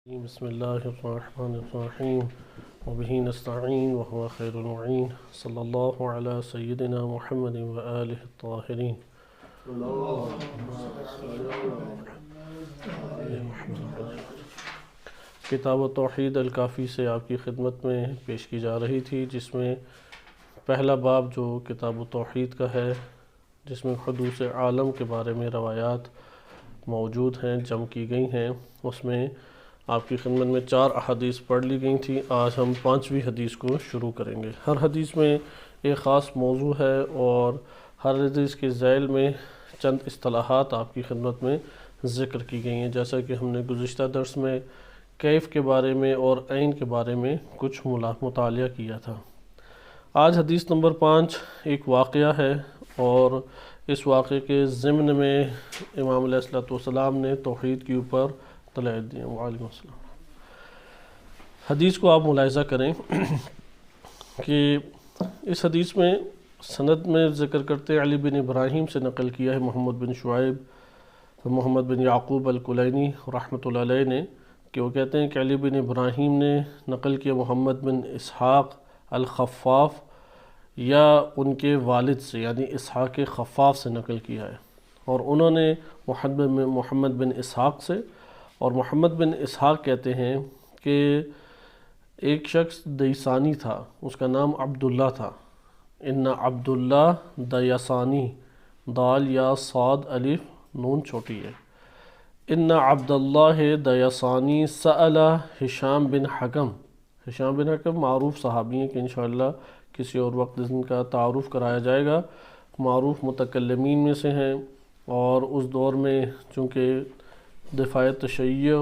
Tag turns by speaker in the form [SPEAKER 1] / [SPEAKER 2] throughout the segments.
[SPEAKER 1] بسم اللہ الرحمن الرحیم وبہ نستعین وهو خیر المعین صلی اللہ علی سیدنا محمد وآلہ الطاہرین۔ کتاب توحید الکافی سے آپ کی خدمت میں پیش کی جا رہی تھی، جس میں پہلا باب جو کتاب توحید کا ہے، جس میں حدوث عالم کے بارے میں روایات موجود ہیں، جمع کی گئی ہیں، اس میں آپ کی خدمت میں 4 احادیث پڑھ لی گئی تھیں۔ آج ہم 5ویں حدیث کو شروع کریں گے۔ ہر حدیث میں ایک خاص موضوع ہے اور ہر حدیث کے ذیل میں چند اصطلاحات آپ کی خدمت میں ذکر کی گئی ہیں، جیسا کہ ہم نے گزشتہ درس میں کیف کے بارے میں اور عین کے بارے میں کچھ مطالعہ کیا تھا۔ آج حدیث نمبر 5 ایک واقعہ ہے، اور اس واقعے کے ضمن میں امام علیہ السلام نے توحید کے اوپر دلائل دیا۔ وعلیکم السلام۔ حدیث کو آپ ملاحظہ کریں کہ اس حدیث میں سند میں ذکر کرتے علی بن ابراہیم سے نقل کیا ہے، محمد بن شعیب محمد بن یعقوب الکلینی رحمۃ اللہ علیہ نے، کہ وہ کہتے ہیں کہ علی بن ابراہیم نے نقل کیا محمد بن اسحاق الخفاف، یا ان کے والد سے یعنی اسحاق خفاف سے نقل کیا ہے، اور انہوں نے محمد بن اسحاق سے، اور محمد بن اسحاق کہتے ہیں کہ ایک شخص دیسانی تھا، اس کا نام عبداللہ تھا۔ ان عبداللہ دیسانی، دال یا صاد الف نون چھوٹی ہے۔ ان عبداللہ دیسانی سأل ہشام بن حکم، ہشام بن حکم معروف صحابی ہیں کہ انشاءاللہ کسی اور وقت ان کا تعارف کرایا جائے گا، معروف متکلمین میں سے ہیں، اور اس دور میں چونکہ دفاع تشیع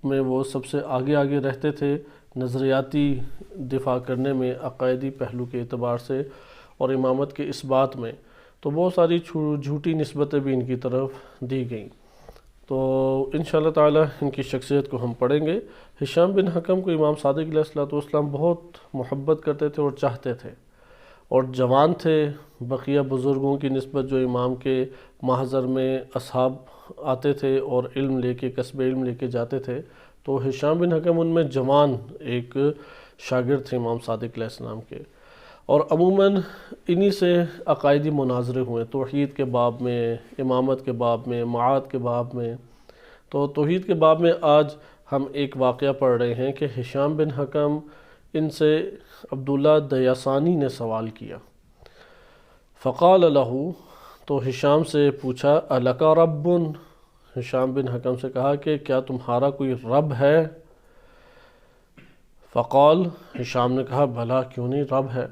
[SPEAKER 1] میں وہ سب سے آگے رہتے تھے، نظریاتی دفاع کرنے میں، عقائدی پہلو کے اعتبار سے اور امامت کے اثبات میں، تو بہت ساری جھوٹی نسبتیں بھی ان کی طرف دی گئیں۔ تو انشاءاللہ تعالی ان کی شخصیت کو ہم پڑھیں گے۔ ہشام بن حکم کو امام صادق علیہ السلام بہت محبت کرتے تھے اور چاہتے تھے، اور جوان تھے بقیہ بزرگوں کی نسبت جو امام کے محضر میں اصحاب آتے تھے اور علم لے کے کسب علم لے کے جاتے تھے، تو ہشام بن حکم ان میں جوان ایک شاگرد تھے امام صادق علیہ السلام کے، اور عموماً انہی سے عقائدی مناظرے ہوئے، توحید کے باب میں، امامت کے باب میں، معاد کے باب میں۔ تو توحید کے باب میں آج ہم ایک واقعہ پڑھ رہے ہیں کہ ہشام بن حکم ان سے عبداللہ دیسانی نے سوال کیا، فقال لہو، تو ہشام سے پوچھا، الک رب، ہشام بن حکم سے کہا کہ کیا تمہارا کوئی رب ہے؟ فقال، ہشام نے کہا بھلا کیوں نہیں، رب ہے۔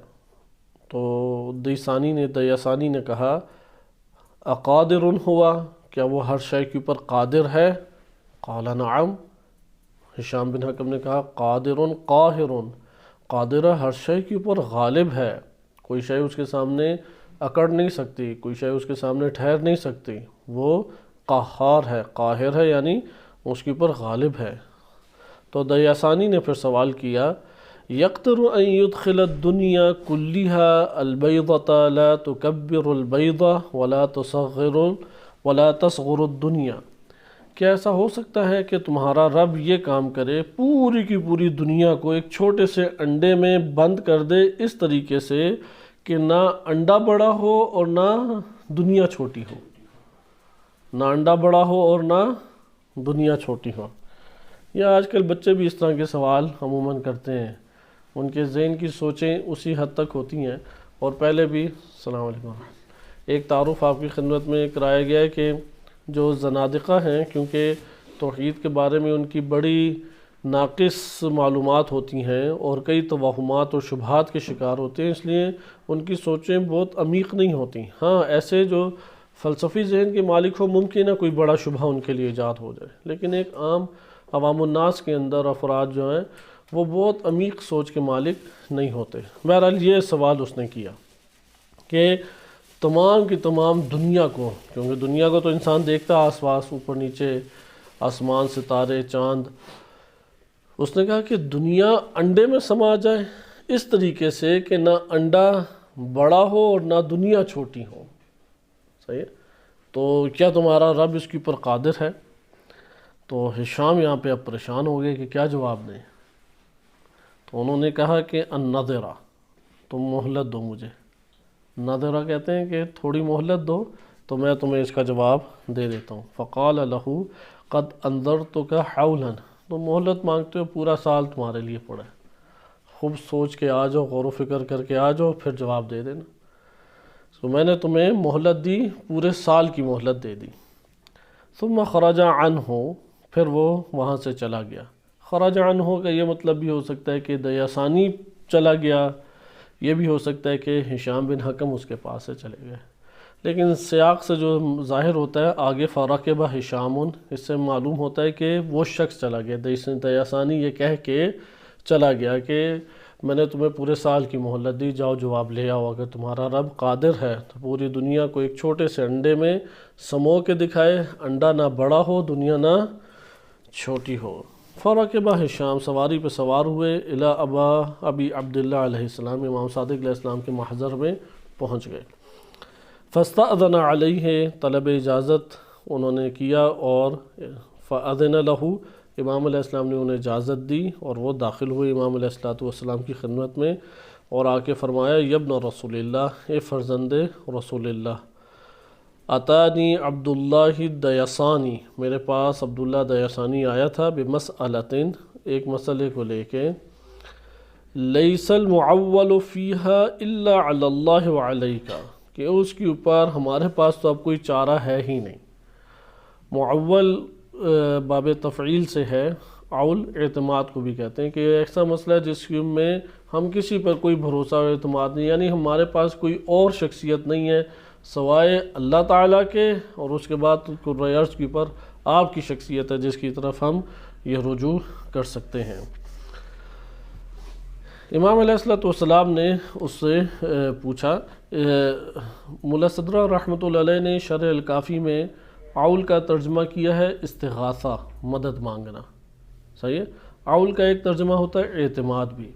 [SPEAKER 1] تو دیسانی نے کہا، اقادر ہوا، کیا وہ ہر شے کے اوپر قادر ہے؟ قال نعم، ہشام بن حکم نے کہا، قادر قاہر، قادر ہر شے کے اوپر غالب ہے، کوئی شے اس کے سامنے اکڑ نہیں سکتی، کوئی شے اس کے سامنے ٹھہر نہیں سکتی، وہ قہار ہے، قاہر ہے یعنی اس کے اوپر غالب ہے۔ تو دیسانی نے پھر سوال کیا، یقدر ان يدخل الدنیا كلها البیضة لا تکبر البیضة ولا تصغر الدنیا، کیا ایسا ہو سکتا ہے کہ تمہارا رب یہ کام کرے، پوری کی پوری دنیا کو ایک چھوٹے سے انڈے میں بند کر دے، اس طریقے سے کہ نہ انڈا بڑا ہو اور نہ دنیا چھوٹی ہو، نہ انڈا بڑا ہو اور نہ دنیا چھوٹی ہو؟ یا آج کل بچے بھی اس طرح کے سوال عموماً کرتے ہیں، ان کے ذہن کی سوچیں اسی حد تک ہوتی ہیں۔ اور پہلے بھی السلام علیکم، ایک تعارف آپ کی خدمت میں کرایا گیا ہے کہ جو زنادقہ ہیں، کیونکہ توحید کے بارے میں ان کی بڑی ناقص معلومات ہوتی ہیں اور کئی توہمات اور شبہات کے شکار ہوتے ہیں، اس لیے ان کی سوچیں بہت عمیق نہیں ہوتی۔ ہاں، ایسے جو فلسفی ذہن کے مالک ہو، ممکن ہے کوئی بڑا شبہ ان کے لیے ایجاد ہو جائے، لیکن ایک عام عوام الناس کے اندر افراد جو ہیں وہ بہت عمیق سوچ کے مالک نہیں ہوتے۔ بہرحال یہ سوال اس نے کیا کہ تمام کی تمام دنیا کو، کیونکہ دنیا کو تو انسان دیکھتا آس پاس، اوپر نیچے، آسمان، ستارے، چاند، اس نے کہا کہ دنیا انڈے میں سما جائے اس طریقے سے کہ نہ انڈا بڑا ہو اور نہ دنیا چھوٹی ہو، صحیح ہے؟ تو کیا تمہارا رب اس کے اوپر قادر ہے؟ تو ہشام یہاں پہ اب پریشان ہو گئے کہ کیا جواب دیں. تو انہوں نے کہا کہ النظرہ، تم مہلت دو مجھے. نظرہ کہتے ہیں کہ تھوڑی مہلت دو تو میں تمہیں اس کا جواب دے دیتا ہوں. فقال لہ قد انذرتک حولا، تم مہلت مانگتے ہو، پورا سال تمہارے لیے پڑا ہے، خوب سوچ کے آ جاؤ، غور و فکر کر کے آ جاؤ، پھر جواب دے دینا. تو میں نے تمہیں مہلت دی، پورے سال کی مہلت دے دی. ثم خرج عنہ، پھر وہ وہاں سے چلا گیا. خرج عنہ کا یہ مطلب بھی ہو سکتا ہے کہ دیاسانی چلا گیا، یہ بھی ہو سکتا ہے کہ ہشام بن حکم اس کے پاس سے چلے گئے. لیکن سیاق سے جو ظاہر ہوتا ہے آگے فرکب ہشام، اس سے معلوم ہوتا ہے کہ وہ شخص چلا گیا. دیاسانی یہ کہہ کے چلا گیا کہ میں نے تمہیں پورے سال کی مہلت دی، جاؤ جواب لے آؤ. اگر تمہارا رب قادر ہے تو پوری دنیا کو ایک چھوٹے سے انڈے میں سمو کے دکھائے، انڈا نہ بڑا ہو، دنیا نہ چھوٹی ہو. فرکب ہشام، سواری پہ سوار ہوئے، الی ابی عبداللہ علیہ السلام، امام صادق علیہ السلام کے محضر میں پہنچ گئے. فاستأذن علیہ، طلب اجازت انہوں نے کیا، اور فأذن لہ، امام علیہ السلام نے انہیں اجازت دی اور وہ داخل ہوئے امام علیہ السلام کی خدمت میں، اور آ کے فرمایا یبن رسول اللہ، اے فرزند رسول اللہ، اتانی عبداللہ دیسانی، میرے پاس عبداللہ دیسانی آیا تھا، بمسئلۃ، ایک مسئلے کو لے کے، لیس المعول فیہا الا علی اللہ وعلیکا، کہ اس کے اوپر ہمارے پاس تو اب کوئی چارہ ہے ہی نہیں. معول باب تفعیل سے ہے، عول اعتماد کو بھی کہتے ہیں، کہ ایسا مسئلہ ہے جس میں ہم کسی پر کوئی بھروسہ و اعتماد نہیں، یعنی ہمارے پاس کوئی اور شخصیت نہیں ہے سوائے اللہ تعالیٰ کے، اور اس کے بعد قرۂ ارض کے اوپر آپ کی شخصیت ہے جس کی طرف ہم یہ رجوع کر سکتے ہیں. امام علیہ السلام نے اس سے پوچھا. ملا صدرہ رحمۃ اللہ علیہ نے شرح الکافی میں عول کا ترجمہ کیا ہے استغاثہ، مدد مانگنا. صحیح ہے. عول کا ایک ترجمہ ہوتا ہے اعتماد بھی.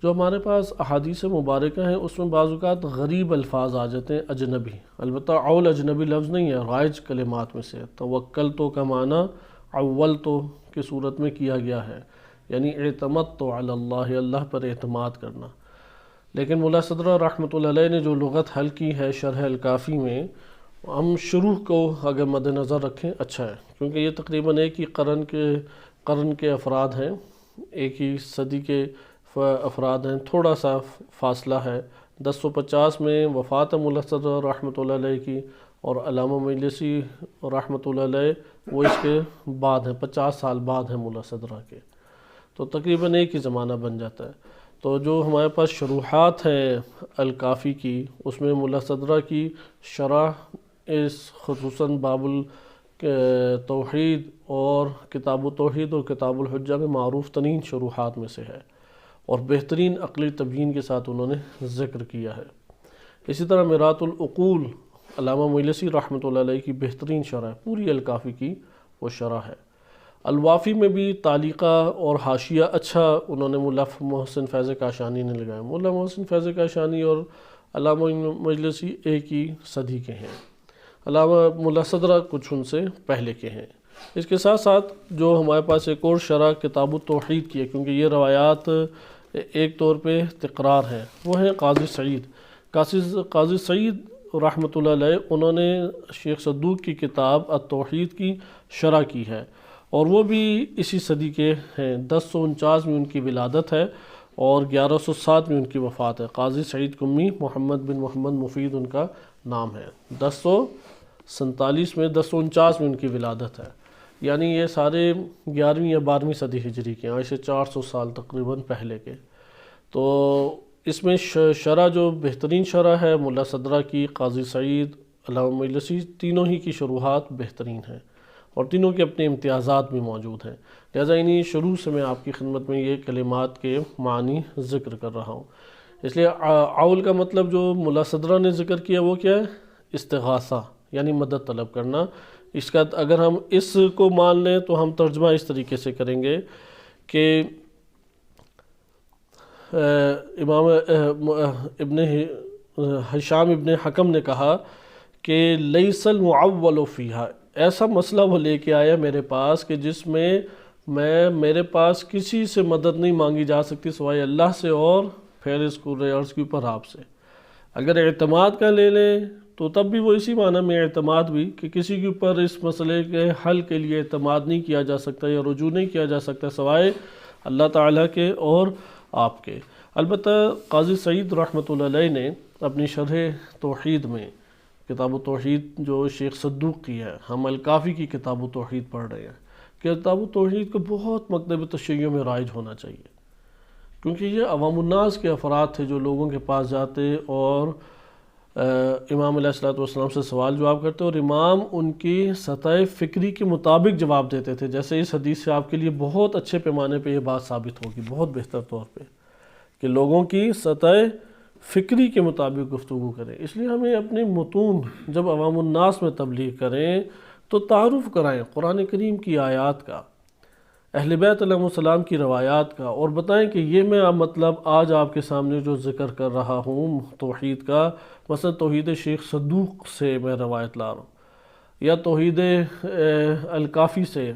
[SPEAKER 1] جو ہمارے پاس احادیث مبارکہ ہیں اس میں بعض اوقات غریب الفاظ آ جاتے ہیں، اجنبی. البتہ عول اجنبی لفظ نہیں ہے، رائج کلمات میں سے. توکلتو کا معنی عولتو کی صورت میں کیا گیا ہے، یعنی اعتمدتو علی اللہ، اللہ پر اعتماد کرنا. لیکن ملا صدرہ رحمۃ اللہ علیہ نے جو لغت حل کی ہے شرح الکافی میں، ہم شروع کو اگر مد نظر رکھیں اچھا ہے، کیونکہ یہ تقریباً ایک ہی قرن کے افراد ہیں، ایک ہی صدی کے افراد ہیں، تھوڑا سا فاصلہ ہے. 1050 میں وفات ملا صدرہ رحمۃ اللہ علیہ کی، اور علامہ مجلسی رحمۃ اللہ علیہ وہ اس کے بعد ہیں، 50 سال بعد ہیں ملا صدرہ کے، تو تقریباً ایک ہی زمانہ بن جاتا ہے. تو جو ہمارے پاس شروحات ہیں الکافی کی، اس میں ملا صدرہ کی شرح اس خصوصاً باب التوحید اور کتاب التوحید اور کتاب الحجہ میں معروف ترین شروحات میں سے ہے، اور بہترین عقلی تبیین کے ساتھ انہوں نے ذکر کیا ہے. اسی طرح مرآت العقول علامہ مجلسی رحمۃ اللہ علیہ کی بہترین شرح ہے، پوری الکافی کی وہ شرح ہے. الوافی میں بھی تعلیقہ اور حاشیہ اچھا انہوں نے ملا محسن فیض کاشانی نے لگایا. ملا محسن فیض کاشانی اور علامہ مجلسی ایک ہی صدی کے ہیں، علامہ ملا صدرہ کچھ ان سے پہلے کے ہیں. اس کے ساتھ ساتھ جو ہمارے پاس ایک اور شرح کتاب التوحید کی ہے، کیونکہ یہ روایات ایک طور پہ تکرار ہیں، وہ ہیں قاضی سعید. قاضی سعید رحمۃ اللہ علیہ انہوں نے شیخ صدوق کی کتاب التوحید کی شرح کی ہے، اور وہ بھی اسی صدی کے ہیں. 1049 میں ان کی ولادت ہے اور 1107 میں ان کی وفات ہے. قاضی سعید قمی، محمد بن محمد مفید ان کا نام ہے. 1047 میں 1049 میں ان کی ولادت ہے، یعنی یہ سارے 11ویں یا 12ویں صدی ہجری کے ہیں، ایسے 400 سال تقریباً پہلے کے. تو اس میں شرح جو بہترین شرح ہے ملا صدرہ کی، قاضی سعید، علامہ مجلسی، تینوں ہی کی شروحات بہترین ہیں، اور تینوں کے اپنے امتیازات بھی موجود ہیں. لہٰذا انہی شروع سے میں آپ کی خدمت میں یہ کلمات کے معنی ذکر کر رہا ہوں. اس لیے عول کا مطلب جو ملا صدرہ نے ذکر کیا وہ کیا ہے؟ استغاثہ، یعنی مدد طلب کرنا. اس کا اگر ہم اس کو مان لیں تو ہم ترجمہ اس طریقے سے کریں گے کہ امام ابن ہشام ابن حکم نے کہا کہ لیس المعول فیہا، ایسا مسئلہ وہ لے کے آیا میرے پاس کہ جس میں میرے پاس کسی سے مدد نہیں مانگی جا سکتی سوائے اللہ سے اور پھر اس قرۂ عرض کے اوپر آپ سے۔ اگر اعتماد کا لے لیں تو تب بھی وہ اسی معنی میں اعتماد بھی کہ کسی کے اوپر اس مسئلے کے حل کے لیے اعتماد نہیں کیا جا سکتا یا رجوع نہیں کیا جا سکتا سوائے اللہ تعالیٰ کے اور آپ کے۔ البتہ قاضی سعید رحمۃ اللہ علیہ نے اپنی شرح توحید میں، کتاب التوحید جو شیخ صدوق کی ہے، ہم الکافی کی کتاب التوحید پڑھ رہے ہیں، کتاب التوحید کو بہت مکتب تشیع میں رائج ہونا چاہیے، کیونکہ یہ عوام الناس کے افراد تھے جو لوگوں کے پاس جاتے اور امام علیہ السلام سے سوال جواب کرتے اور امام ان کی سطح فکری کے مطابق جواب دیتے تھے۔ جیسے اس حدیث سے آپ کے لیے بہت اچھے پیمانے پہ یہ بات ثابت ہوگی، بہت بہتر طور پہ، کہ لوگوں کی سطح فکری کے مطابق گفتگو کریں۔ اس لیے ہمیں اپنے متون جب عوام الناس میں تبلیغ کریں تو تعارف کرائیں قرآن کریم کی آیات کا، اہل بیت علیہ السلام کی روایات کا، اور بتائیں کہ یہ میں مطلب آج آپ کے سامنے جو ذکر کر رہا ہوں توحید کا، مثلا توحید شیخ صدوق سے میں روایت لا رہا ہوں، یا توحید الکافی سے،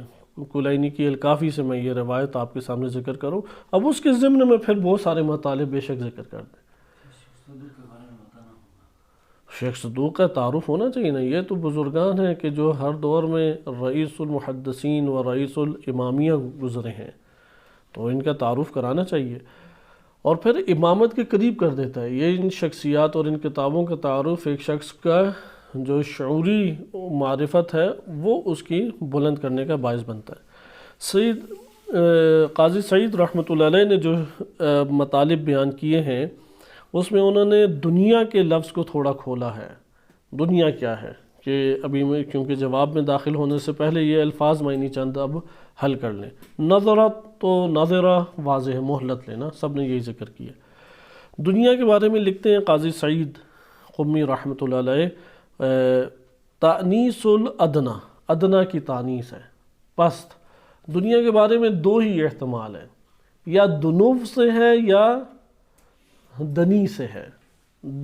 [SPEAKER 1] کلینی کی الکافی سے میں یہ روایت آپ کے سامنے ذکر کروں۔ اب اس کے ضمن میں پھر بہت سارے مطالب بے شک ذکر کر دیں۔ شیخ صدوق کا تعارف ہونا چاہیے نا، یہ تو بزرگان ہیں کہ جو ہر دور میں رئیس المحدثین و رئیس الامامیہ گزرے ہیں، تو ان کا تعارف کرانا چاہیے، اور پھر امامت کے قریب کر دیتا ہے۔ یہ ان شخصیات اور ان کتابوں کا تعارف ایک شخص کا جو شعوری معرفت ہے وہ اس کی بلند کرنے کا باعث بنتا ہے۔ قاضی سعید رحمۃ اللہ علیہ نے جو مطالب بیان کیے ہیں اس میں انہوں نے دنیا کے لفظ کو تھوڑا کھولا ہے۔ دنیا کیا ہے کہ ابھی میں کیونکہ جواب میں داخل ہونے سے پہلے یہ الفاظ معنی چند اب حل کر لیں۔ نظرت تو نظرہ واضح ہے، مہلت لینا، سب نے یہی ذکر کیا۔ دنیا کے بارے میں لکھتے ہیں قاضی سعید قمی رحمۃ اللہ علیہ، تانیس الادنا، ادنا کی تانیس ہے پست۔ دنیا کے بارے میں دو ہی احتمال ہیں، یا دنوب سے ہے یا دنی سے ہے۔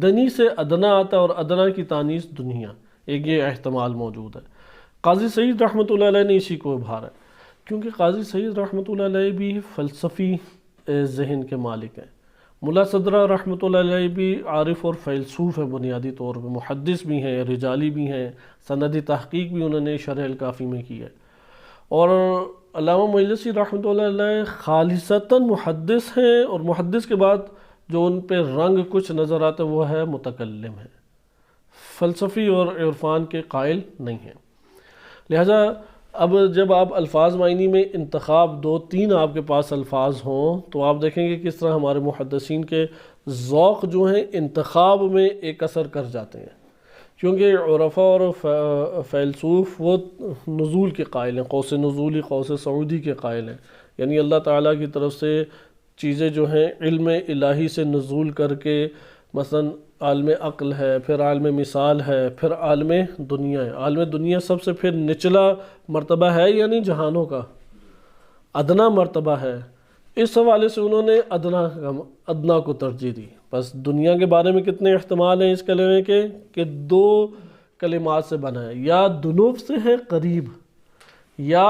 [SPEAKER 1] دنی سے ادنا آتا ہے اور ادنا کی تانیس دنیا، ایک یہ احتمال موجود ہے۔ قاضی سعید رحمۃ اللہ علیہ نے اسی کو ابھارا ہے، کیونکہ قاضی سعید رحمۃ اللہ علیہ بھی فلسفی ذہن کے مالک ہیں۔ ملا صدرہ رحمۃ اللہ علیہ بھی عارف اور فیلسوف ہیں بنیادی طور پہ، محدث بھی ہیں، رجالی بھی ہیں، سندی تحقیق بھی انہوں نے شرح الکافی میں کی ہے، اور علامہ مجلسی رحمۃ اللہ علیہ خالصتاً محدث ہیں، اور محدث کے بعد جو ان پہ رنگ کچھ نظر آتا ہے وہ ہے متکلم ہے، فلسفی اور عرفان کے قائل نہیں ہیں۔ لہذا اب جب آپ الفاظ معنی میں انتخاب دو تین آپ کے پاس الفاظ ہوں تو آپ دیکھیں گے کس طرح ہمارے محدثین کے ذوق جو ہیں انتخاب میں ایک اثر کر جاتے ہیں، کیونکہ عرفا اور فیلسوف وہ نزول کے قائل ہیں، قوس نزولی قوس صعودی کے قائل ہیں، یعنی اللہ تعالیٰ کی طرف سے چیزیں جو ہیں علم الہی سے نزول کر کے، مثلا عالم عقل ہے، پھر عالم مثال ہے، پھر عالم دنیا ہے۔ عالم دنیا سب سے پھر نچلا مرتبہ ہے، یعنی جہانوں کا ادنا مرتبہ ہے۔ اس حوالے سے انہوں نے ادنا کو ترجیح دی۔ بس دنیا کے بارے میں کتنے احتمال ہیں اس کلمے کے کہ دو کلمات سے بنا ہے، یا دنوب سے ہے قریب، یا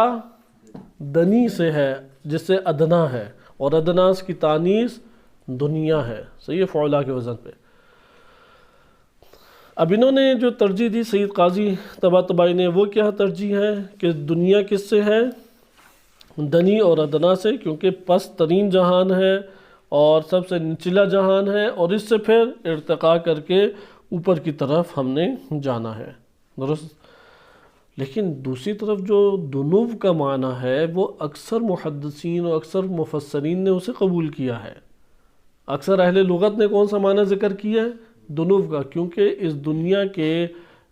[SPEAKER 1] دنی سے ہے جس سے ادنا ہے، اور ادناس کی تانیث دنیا ہے، صحیح ہے، فعلا کے وزن پہ۔ اب انہوں نے جو ترجیح دی سید قاضی طباطبائی نے، وہ کیا ترجیح ہے کہ دنیا کس سے ہے؟ دنی اور ادنا سے، کیونکہ پست ترین جہان ہے اور سب سے نچلا جہان ہے، اور اس سے پھر ارتقاء کر کے اوپر کی طرف ہم نے جانا ہے، درست۔ لیکن دوسری طرف جو دنو کا معنی ہے وہ اکثر محدثین اور اکثر مفسرین نے اسے قبول کیا ہے۔ اکثر اہل لغت نے کون سا معنی ذکر کیا ہے؟ دنو کا، کیونکہ اس دنیا کے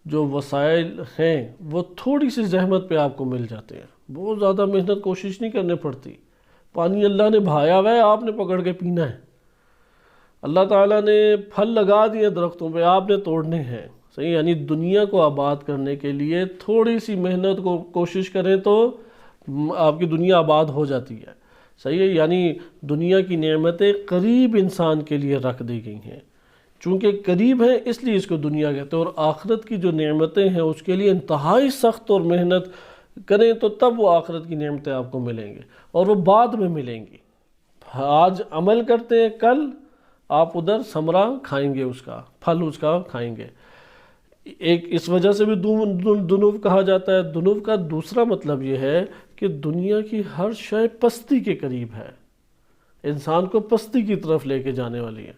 [SPEAKER 1] جو وسائل ہیں وہ تھوڑی سی زحمت پہ آپ کو مل جاتے ہیں، بہت زیادہ محنت کوشش نہیں کرنے پڑتی، پانی اللہ نے بہایا ہوا ہے، آپ نے پکڑ کے پینا ہے، اللہ تعالیٰ نے پھل لگا دیے درختوں پہ، آپ نے توڑنے ہیں، صحیح، یعنی دنیا کو آباد کرنے کے لیے تھوڑی سی محنت کو کوشش کریں تو آپ کی دنیا آباد ہو جاتی ہے، صحیح ہے، یعنی دنیا کی نعمتیں قریب انسان کے لیے رکھ دی گئی ہیں۔ چونکہ قریب ہیں اس لیے اس کو دنیا کہتے ہیں، اور آخرت کی جو نعمتیں ہیں اس کے لیے انتہائی سخت اور محنت کریں تو تب وہ آخرت کی نعمتیں آپ کو ملیں گے، اور وہ بعد میں ملیں گی۔ آج عمل کرتے ہیں، کل آپ ادھر ثمرہ کھائیں گے، اس کا پھل اس کا کھائیں گے۔ ایک اس وجہ سے بھی دنو کہا جاتا ہے۔ دنو کا دوسرا مطلب یہ ہے کہ دنیا کی ہر شے پستی کے قریب ہے، انسان کو پستی کی طرف لے کے جانے والی ہے،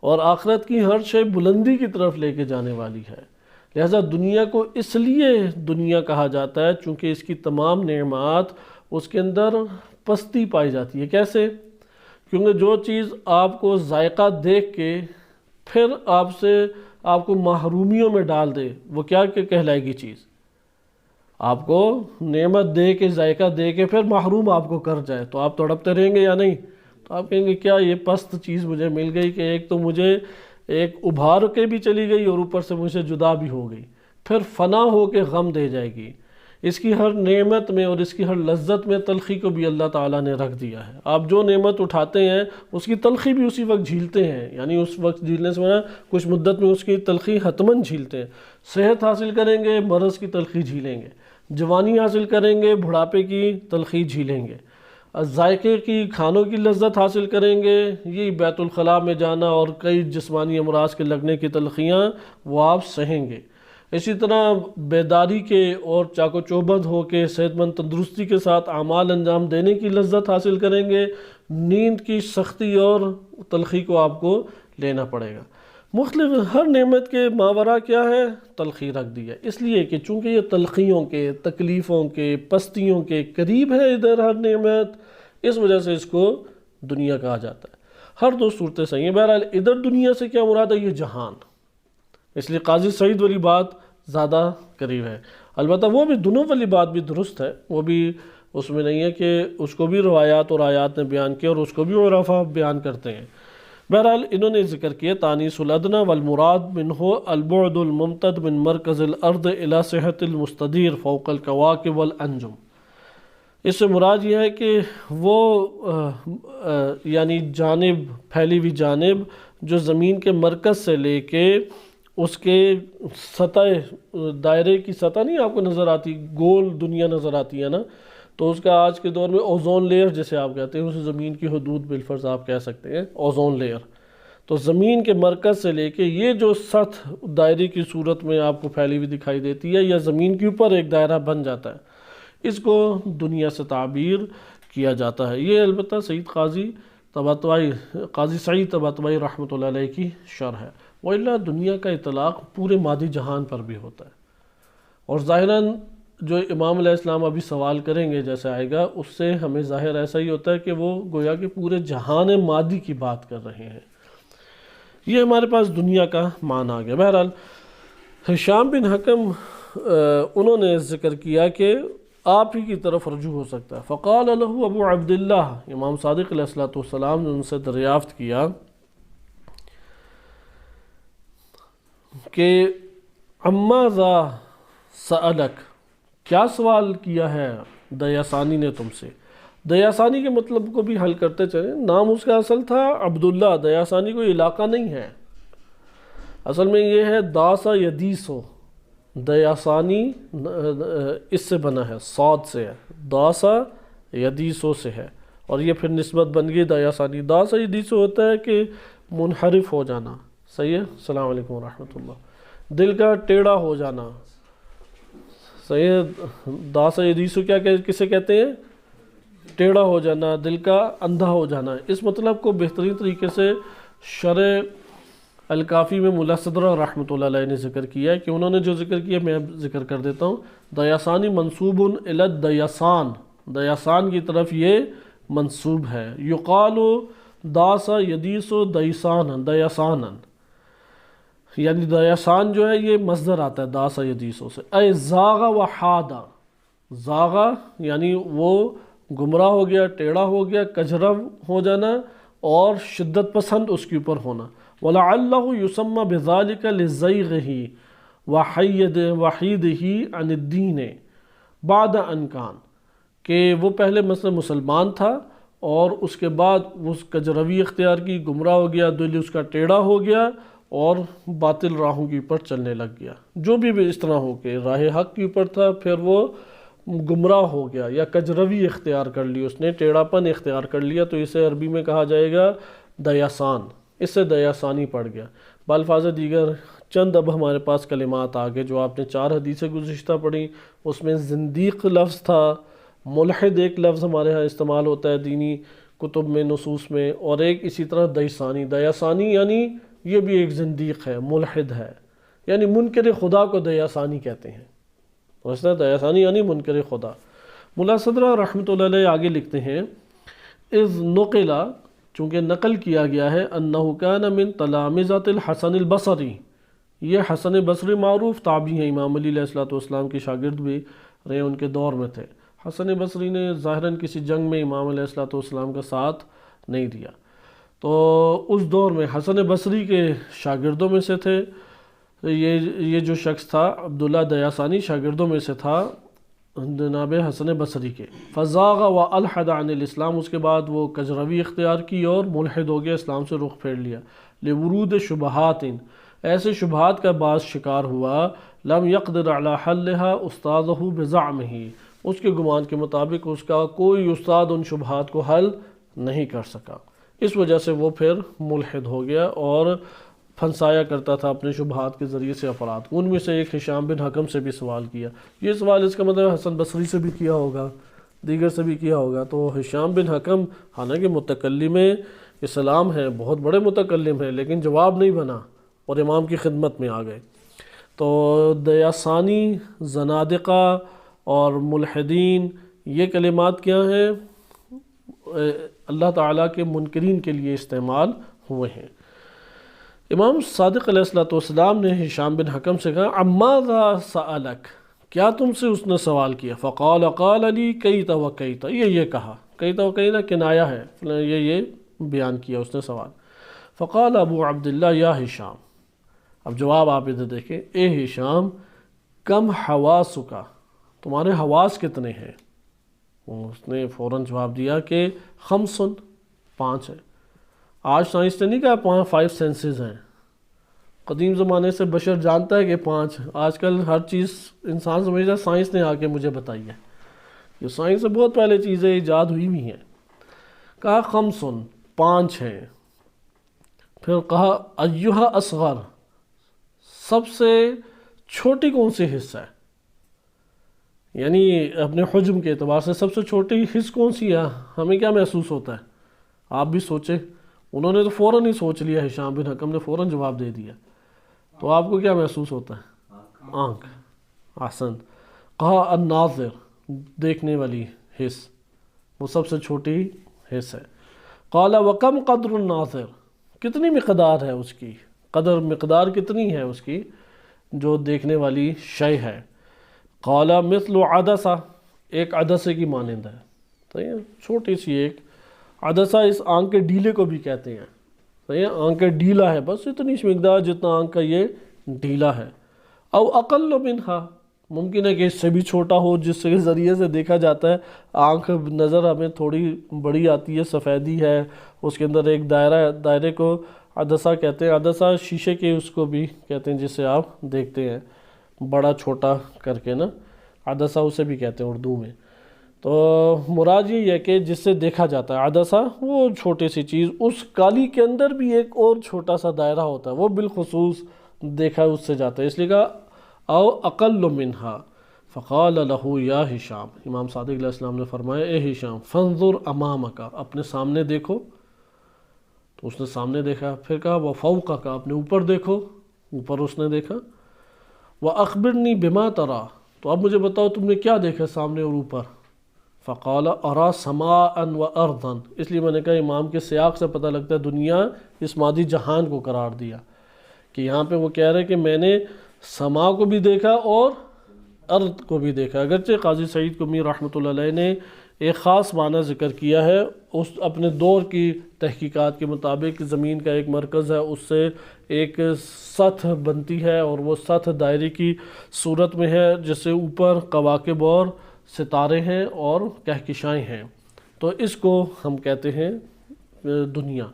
[SPEAKER 1] اور آخرت کی ہر شے بلندی کی طرف لے کے جانے والی ہے۔ لہذا دنیا کو اس لیے دنیا کہا جاتا ہے چونکہ اس کی تمام نعمات اس کے اندر پستی پائی جاتی ہے۔ کیسے؟ کیونکہ جو چیز آپ کو ذائقہ دیکھ کے پھر آپ کو محرومیوں میں ڈال دے، وہ کیا کہلائے گی چیز؟ آپ کو نعمت دے کے، ذائقہ دے کے پھر محروم آپ کو کر جائے تو آپ تڑپتے رہیں گے یا نہیں؟ تو آپ کہیں گے کیا یہ پست چیز مجھے مل گئی کہ ایک تو مجھے ایک ابھار کے بھی چلی گئی اور اوپر سے مجھے جدا بھی ہو گئی، پھر فنا ہو کے غم دے جائے گی۔ اس کی ہر نعمت میں اور اس کی ہر لذت میں تلخی کو بھی اللہ تعالیٰ نے رکھ دیا ہے۔ آپ جو نعمت اٹھاتے ہیں اس کی تلخی بھی اسی وقت جھیلتے ہیں، یعنی اس وقت جھیلنے سے کچھ مدت میں اس کی تلخی حتماً جھیلتے ہیں۔ صحت حاصل کریں گے، مرض کی تلخی جھیلیں گے، جوانی حاصل کریں گے، بڑھاپے کی تلخی جھیلیں گے، ذائقے کی کھانوں کی لذت حاصل کریں گے، یہ بیت الخلاء میں جانا اور کئی جسمانی امراض کے لگنے کی تلخیاں وہ آپ سہیں گے۔ اسی طرح بیداری کے اور چاق و چوبند ہو کے صحت مند تندرستی کے ساتھ اعمال انجام دینے کی لذت حاصل کریں گے۔ نیند کی سختی اور تلخی کو آپ کو لینا پڑے گا۔ مختلف ہر نعمت کے ماورا کیا ہے؟ تلخی رکھ دی ہے، اس لیے کہ چونکہ یہ تلخیوں کے، تکلیفوں کے، پستیوں کے قریب ہے ادھر ہر نعمت، اس وجہ سے اس کو دنیا کہا جاتا ہے۔ ہر دو صورتیں صحیح ہیں۔ بہرحال ادھر دنیا سے کیا مراد ہے؟ یہ جہان، اس لیے قاضی سعید والی بات زیادہ قریب ہے۔ البتہ وہ بھی دونوں والی بات بھی درست ہے، وہ بھی اس میں نہیں ہے کہ اس کو بھی روایات اور آیات نے بیان کیا اور اس کو بھی عرفاء بیان کرتے ہیں۔ بہرحال انہوں نے ذکر کیا تانیث الادنی والمراد منہ البعد الممتد من مرکز الارض الى صحت المستدیر فوق الکواکب والانجم۔ اس سے مراد یہ ہے کہ وہ یعنی جانب، پھیلی ہوئی جانب جو زمین کے مرکز سے لے کے اس کے سطح، دائرے کی سطح نہیں آپ کو نظر آتی، گول دنیا نظر آتی ہے نا، تو اس کا آج کے دور میں اوزون لیئر جسے آپ کہتے ہیں، اس زمین کی حدود بالفرض آپ کہہ سکتے ہیں اوزون لیئر۔ تو زمین کے مرکز سے لے کے یہ جو سطح دائرے کی صورت میں آپ کو پھیلی ہوئی دکھائی دیتی ہے یا زمین کے اوپر ایک دائرہ بن جاتا ہے، اس کو دنیا سے تعبیر کیا جاتا ہے۔ یہ البتہ سعید قاضی سعید طباطبائی رحمۃ اللہ علیہ کی شرح ہے۔ وَإِلَّا دنیا کا اطلاق پورے مادی جہان پر بھی ہوتا ہے، اور ظاہراً جو امام علیہ السلام ابھی سوال کریں گے جیسے آئے گا، اس سے ہمیں ظاہر ایسا ہی ہوتا ہے کہ وہ گویا کہ پورے جہان مادی کی بات کر رہے ہیں۔ یہ ہمارے پاس دنیا کا معنی آ گیا۔ بہرحال ہشام بن حکم انہوں نے ذکر کیا کہ آپ ہی کی طرف رجوع ہو سکتا ہے۔ فقال له ابو عبداللہ، امام صادق علیہ السلام نے ان سے دریافت کیا کہ اما ذا سألک، کیا سوال کیا ہے دیاسانی نے تم سے؟ دیاسانی کے مطلب کو بھی حل کرتے چلیں۔ نام اس کا اصل تھا عبداللہ، دیاسانی کوئی علاقہ نہیں ہے، اصل میں یہ ہے داسا یدیسو، دیاسانی اس سے بنا ہے، صاد سے ہے، داسا یدیسو سے ہے، اور یہ پھر نسبت بن گئی دیاسانی۔ داسا یدیسو ہوتا ہے کہ منحرف ہو جانا، صحیح ہے؟ السلام علیکم ورحمۃ اللہ۔ دل کا ٹیڑھا ہو جانا، صحیح ہے؟ داسا یدیسو کیا کسے کہتے ہیں؟ ٹیڑھا ہو جانا، دل کا اندھا ہو جانا۔ اس مطلب کو بہترین طریقے سے شرح الکافی میں ملا صدرہ رحمۃ اللہ علیہ نے ذکر کیا ہے کہ انہوں نے جو ذکر کیا میں ذکر کر دیتا ہوں۔ دیاسانی منصوب الی الدیاسان، دیاسان کی طرف یہ منصوب ہے۔ یقال داسا یدیسو دیسانا، دیاسانا، یعنی دیاسان جو ہے یہ مصدر آتا ہے داسا یدیسو سے۔ اے زاغ و حادا، زاغا یعنی وہ گمراہ ہو گیا، ٹیڑھا ہو گیا، کجرو ہو جانا اور شدت پسند اس کے اوپر ہونا۔ وَلَعَلَّهُ يُسَمَّى بِذَلِكَ لِزَيْغِهِ وَحِيدِهِ عَنِ الدِّينِ بَعْدَ أَنْ كَانَ، کہ وہ پہلے مثلا مسلمان تھا اور اس کے بعد اس کجروی اختیار کی، گمراہ ہو گیا، دل اس کا ٹیڑھا ہو گیا اور باطل راہوں کے اوپر چلنے لگ گیا۔ جو بھی اس طرح ہو کے راہ حق کے اوپر تھا، پھر وہ گمراہ ہو گیا یا کجروی اختیار کر لی، اس نے ٹیڑھا پن اختیار کر لیا، تو اسے عربی میں کہا جائے گا دیاسان، اس سے دیاسانی پڑ گیا۔ بالفاظ دیگر چند اب ہمارے پاس کلمات آگے، جو آپ نے 4 حدیثیں گزشتہ پڑھی، اس میں زندیق لفظ تھا، ملحد ایک لفظ ہمارے ہاں استعمال ہوتا ہے دینی کتب میں، نصوص میں، اور ایک اسی طرح دیسانی۔ دیاسانی یعنی یہ بھی ایک زندیق ہے، ملحد ہے، یعنی منکر خدا کو دیاسانی کہتے ہیں۔ ویسے دیاسانی یعنی منکر خدا۔ ملا صدرہ رحمۃ اللہ علیہ آگے لکھتے ہیں، اذ نقلا، چونکہ نقل کیا گیا ہے، انہ کان من تلامذۃ الحسن البصری، یہ حسن بصری معروف تابعی ہیں، امام علی علیہ السلام کے شاگرد بھی رہے، ان کے دور میں تھے۔ حسن بصری نے ظاہراً کسی جنگ میں امام علیہ السلام کا ساتھ نہیں دیا، تو اس دور میں حسن بصری کے شاگردوں میں سے تھے۔ یہ جو شخص تھا عبداللہ دیاسانی شاگردوں میں سے تھا جناب حسن بصری کے۔ فزاغ و الحد عن الاسلام، اس کے بعد وہ کجروی اختیار کی اور ملحد ہو گیا، اسلام سے رخ پھیر لیا۔ لورود شبہات، ایسے شبہات کا باعث شکار ہوا، لم یقدر علی حلها استاذہ بزعمہ، اس کے گمان کے مطابق اس کا کوئی استاد ان شبہات کو حل نہیں کر سکا، اس وجہ سے وہ پھر ملحد ہو گیا اور پھنسایا کرتا تھا اپنے شبہات کے ذریعے سے افراد کو۔ ان میں سے ایک ہشام بن حکم سے بھی سوال کیا، یہ سوال اس کا مطلب حسن بصری سے بھی کیا ہوگا، دیگر سے بھی کیا ہوگا۔ تو ہشام بن حکم حالانکہ متکلم اسلام ہے، بہت بڑے متکلم ہیں، لیکن جواب نہیں بنا اور امام کی خدمت میں آ گئے۔ تو دیاسانی، زنادقہ اور ملحدین، یہ کلمات کیا ہیں؟ اللہ تعالیٰ کے منکرین کے لیے استعمال ہوئے ہیں۔ امام صادق علیہ السلام نے ہشام بن حکم سے کہا، عماذا سألک، کیا تم سے اس نے سوال کیا؟ فقال قال علی کیت و کیت، یہ کہا، کیت و کیت کنایا ہے، یہ بیان کیا اس نے سوال۔ فقال ابو عبداللہ یا ہشام، اب جواب آپ ادھر دیکھیں، اے ہشام، کم حواسکا، تمہارے حواس کتنے ہیں؟ اس نے فوراً جواب دیا کہ 5، 5 ہے۔ آج سائنس نے نہیں کہا 5 سینسز ہیں، قدیم زمانے سے بشر جانتا ہے کہ 5، آج کل ہر چیز انسان سمجھتا ہے سائنس نے آ کے مجھے بتائی ہے، یہ سائنس سے بہت پہلے چیزیں ایجاد ہوئی بھی ہیں۔ کہا 5، 5 ہیں۔ پھر کہا ایہا اصغر، سب سے چھوٹی کون سی حصہ ہے؟ یعنی اپنے حجم کے اعتبار سے سب سے چھوٹی حص کون سی ہے؟ ہمیں کیا محسوس ہوتا ہے؟ آپ بھی سوچیں۔ انہوں نے تو فوراً ہی سوچ لیا، ہشام بن حکم نے فوراً جواب دے دیا، تو آپ کو کیا محسوس ہوتا ہے؟ آنکھ۔ احسن۔ کہا الناظر، دیکھنے والی حص، وہ سب سے چھوٹی حص ہے۔ قال وکم قدر الناظر، کتنی مقدار ہے اس کی، قدر مقدار کتنی ہے اس کی جو دیکھنے والی شے ہے؟ قال مثل عدسہ، ایک عدسے کی مانند ہے، صحیح ہے، چھوٹی سی ایک عدسہ، اس آنکھ کے ڈھیلے کو بھی کہتے ہیں، صحیح ہے، آنکھ کا ڈھیلا ہے، بس اتنی سی مقدار جتنا آنکھ کا یہ ڈھیلا ہے۔ او اقل منہا، ممکن ہے کہ اس سے بھی چھوٹا ہو، جس کے ذریعے سے دیکھا جاتا ہے، آنکھ نظر ہمیں تھوڑی بڑی آتی ہے، سفیدی ہے، اس کے اندر ایک دائرہ، دائرے کو عدسہ کہتے ہیں۔ عدسہ شیشے کے اس کو بھی کہتے ہیں جس سے آپ دیکھتے ہیں، بڑا چھوٹا کر کے نا، عدسہ اسے بھی کہتے ہیں اردو میں۔ تو مراد یہ ہے کہ جس سے دیکھا جاتا ہے، عدسہ وہ چھوٹی سی چیز، اس کالی کے اندر بھی ایک اور چھوٹا سا دائرہ ہوتا ہے، وہ بالخصوص دیکھا اس سے جاتا ہے، اس لیے کہا او اقل منہا۔ فقال له یا ہشام، امام صادق علیہ السلام نے فرمایا، اے ہشام، فانظر امامک، اپنے سامنے دیکھو۔ تو اس نے سامنے دیکھا، پھر کہا وفوقک، اپنے اوپر دیکھو، اوپر اس نے دیکھا۔ وَأَخْبِرْنِي بِمَا تَرَى، تو اب مجھے بتاؤ تم نے کیا دیکھا سامنے اور اوپر؟ فقال ارا سماء وارضا، اس لیے میں نے کہا امام کے سیاق سے پتہ لگتا ہے دنیا اس مادی جہان کو قرار دیا، کہ یہاں پہ وہ کہہ رہے کہ میں نے سما کو بھی دیکھا اور ارض کو بھی دیکھا۔ اگرچہ قاضی سعید قمی رحمۃ اللہ علیہ نے ایک خاص معنی ذکر کیا ہے، اس اپنے دور کی تحقیقات کے مطابق زمین کا ایک مرکز ہے، اس سے ایک سطح بنتی ہے، اور وہ سطح دائرے کی صورت میں ہے، جس سے اوپر کواکب اور ستارے ہیں اور کہکشائیں ہیں، تو اس کو ہم کہتے ہیں دنیا۔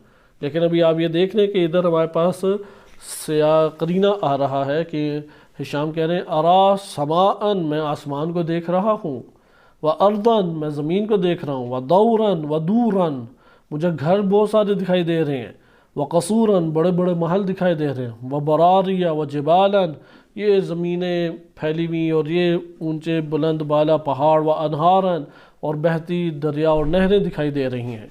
[SPEAKER 1] لیکن ابھی آپ یہ دیکھ لیں کہ ادھر ہمارے پاس قرینہ آ رہا ہے کہ ہشام کہہ رہے ہیں ارا سماءً، میں آسمان کو دیکھ رہا ہوں، و اردن، میں زمین کو دیکھ رہا ہوں، و دورن و دورن، مجھے گھر بہت سارے دکھائی دے رہے ہیں، و قصورن، بڑے بڑے محل دکھائی دے رہے ہیں، و براریہ و جبالن، یہ زمینیں پھیلی ہوئی اور یہ اونچے بلند بالا پہاڑ، و انہارن، اور بہتی دریا اور نہریں دکھائی دے رہی ہیں۔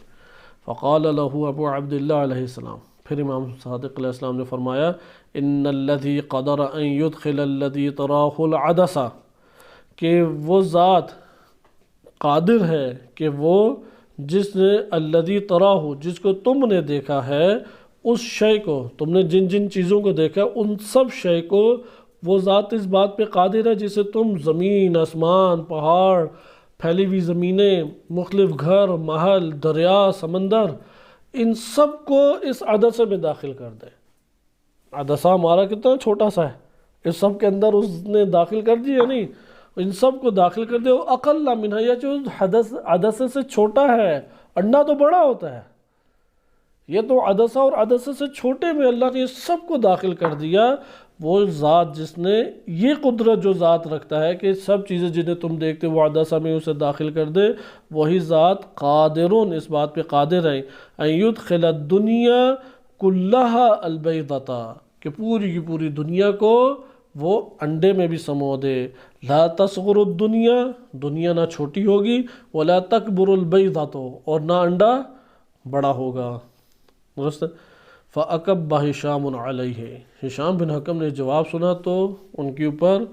[SPEAKER 1] فقال له ابو عبداللہ علیہ السلام، پھر امام صادق علیہ السلام نے فرمایا ان الذی قدر ان يدخل الذی تراہ العدسہ، کہ وہ ذات قادر ہے کہ وہ جس نے الذی تراہ، جس کو تم نے دیکھا ہے، اس شے کو، تم نے جن جن چیزوں کو دیکھا ان سب شے کو وہ ذات اس بات پہ قادر ہے جسے تم زمین، آسمان، پہاڑ، پھیلی ہوئی زمینیں، مختلف گھر، محل، دریا، سمندر، ان سب کو اس عدسے میں داخل کر دے۔ عدسہ ہمارا کتنا چھوٹا سا ہے، اس سب کے اندر اس نے داخل کر دیا، نہیں، ان سب کو داخل کر دے۔ اقل منہا، یا جو عدسے سے چھوٹا ہے، انڈا تو بڑا ہوتا ہے، یہ تو عدسہ اور عدسے سے چھوٹے میں اللہ نے سب کو داخل کر دیا۔ وہ ذات جس نے یہ قدرت جو ذات رکھتا ہے کہ سب چیزیں جنہیں تم دیکھتے وہ عدسہ میں اسے داخل کر دے، وہی ذات قادرون، اس بات پہ قادر ہے ان يدخل الدنیا کلہا البیضۃ، کہ پوری کی پوری دنیا کو وہ انڈے میں بھی سمو دے۔ لا تصغر الدنیا، دنیا نہ چھوٹی ہوگی، ولا تکبر البیضۃ، اور نہ انڈا بڑا ہوگا۔ درست؟ فَأَكَبَّ ہشام علیہ، ہشام بن حکم نے جواب سنا تو ان کے اوپر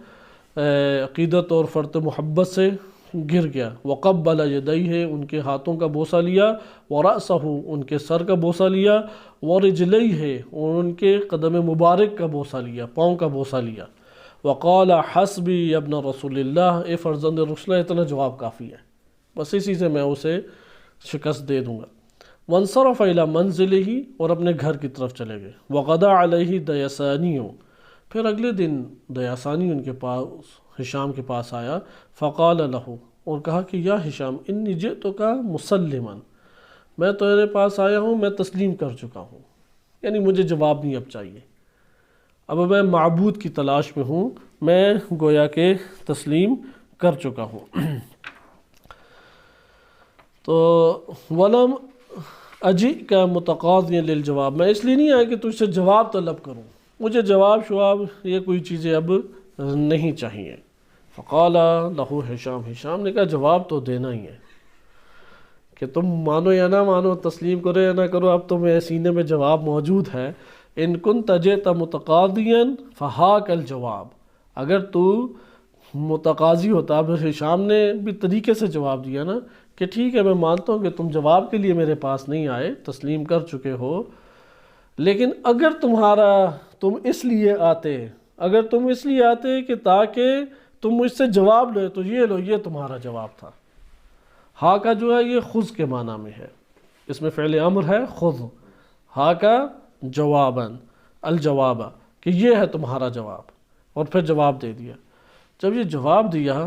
[SPEAKER 1] عقیدت اور فرط محبت سے گر گیا۔ وَقَبَّلَ يَدَيْهِ، ان کے ہاتھوں کا بوسہ لیا، وَرَأْسَهُ، ان کے سر کا بوسہ لیا، وَرِجْلَيْهِ، اور ان کے قدم مبارک کا بوسہ لیا، پاؤں کا بوسہ لیا۔ وَقَالَ حَسْبِي يَا ابْنَ رَسُولِ اللَّهِ، اے فرزند رسول اللہ، اتنا جواب کافی ہے، بس اسی سے میں اسے شکست دے دوں گا۔ وانصرف الی منزلہ، اور اپنے گھر کی طرف چلے گئے۔ وغدا علیہ دیسانی، پھر اگلے دن دیسانی ان کے پاس، ہشام کے پاس آیا۔ فقال لہ، اور کہا کہ یا ہشام انی جئتک مسلما، میں تیرے پاس آیا ہوں، میں تسلیم کر چکا ہوں، یعنی مجھے جواب نہیں اب چاہیے، اب میں معبود کی تلاش میں ہوں، میں گویا کہ تسلیم کر چکا ہوں۔ تو ولم اجی کا متقاضی للجواب، میں اس لیے نہیں آیا کہ تجھ سے جواب طلب کروں، مجھے جواب شواب یہ کوئی چیزیں اب نہیں چاہیے۔ فقال لہ ہشام، ہشام نے کہا جواب تو دینا ہی ہے، کہ تم مانو یا نہ مانو، تسلیم کرو یا نہ کرو، اب تو میرے سینے میں جواب موجود ہے۔ ان کنت جئت متقاضیا فہاک الجواب، اگر تو متقاضی ہوتا، پھر ہشام نے بھی طریقے سے جواب دیا نا کہ ٹھیک ہے میں مانتا ہوں کہ تم جواب کے لیے میرے پاس نہیں آئے، تسلیم کر چکے ہو، لیکن اگر تم اس لیے آتے کہ تاکہ تم مجھ سے جواب لو، تو یہ لو، یہ تمہارا جواب تھا۔ ہا کا جو ہے یہ خذ کے معنی میں ہے، اس میں فعل امر ہے خذ، ہا کا جواباً، الجواب، کہ یہ ہے تمہارا جواب، اور پھر جواب دے دیا۔ جب یہ جواب دیا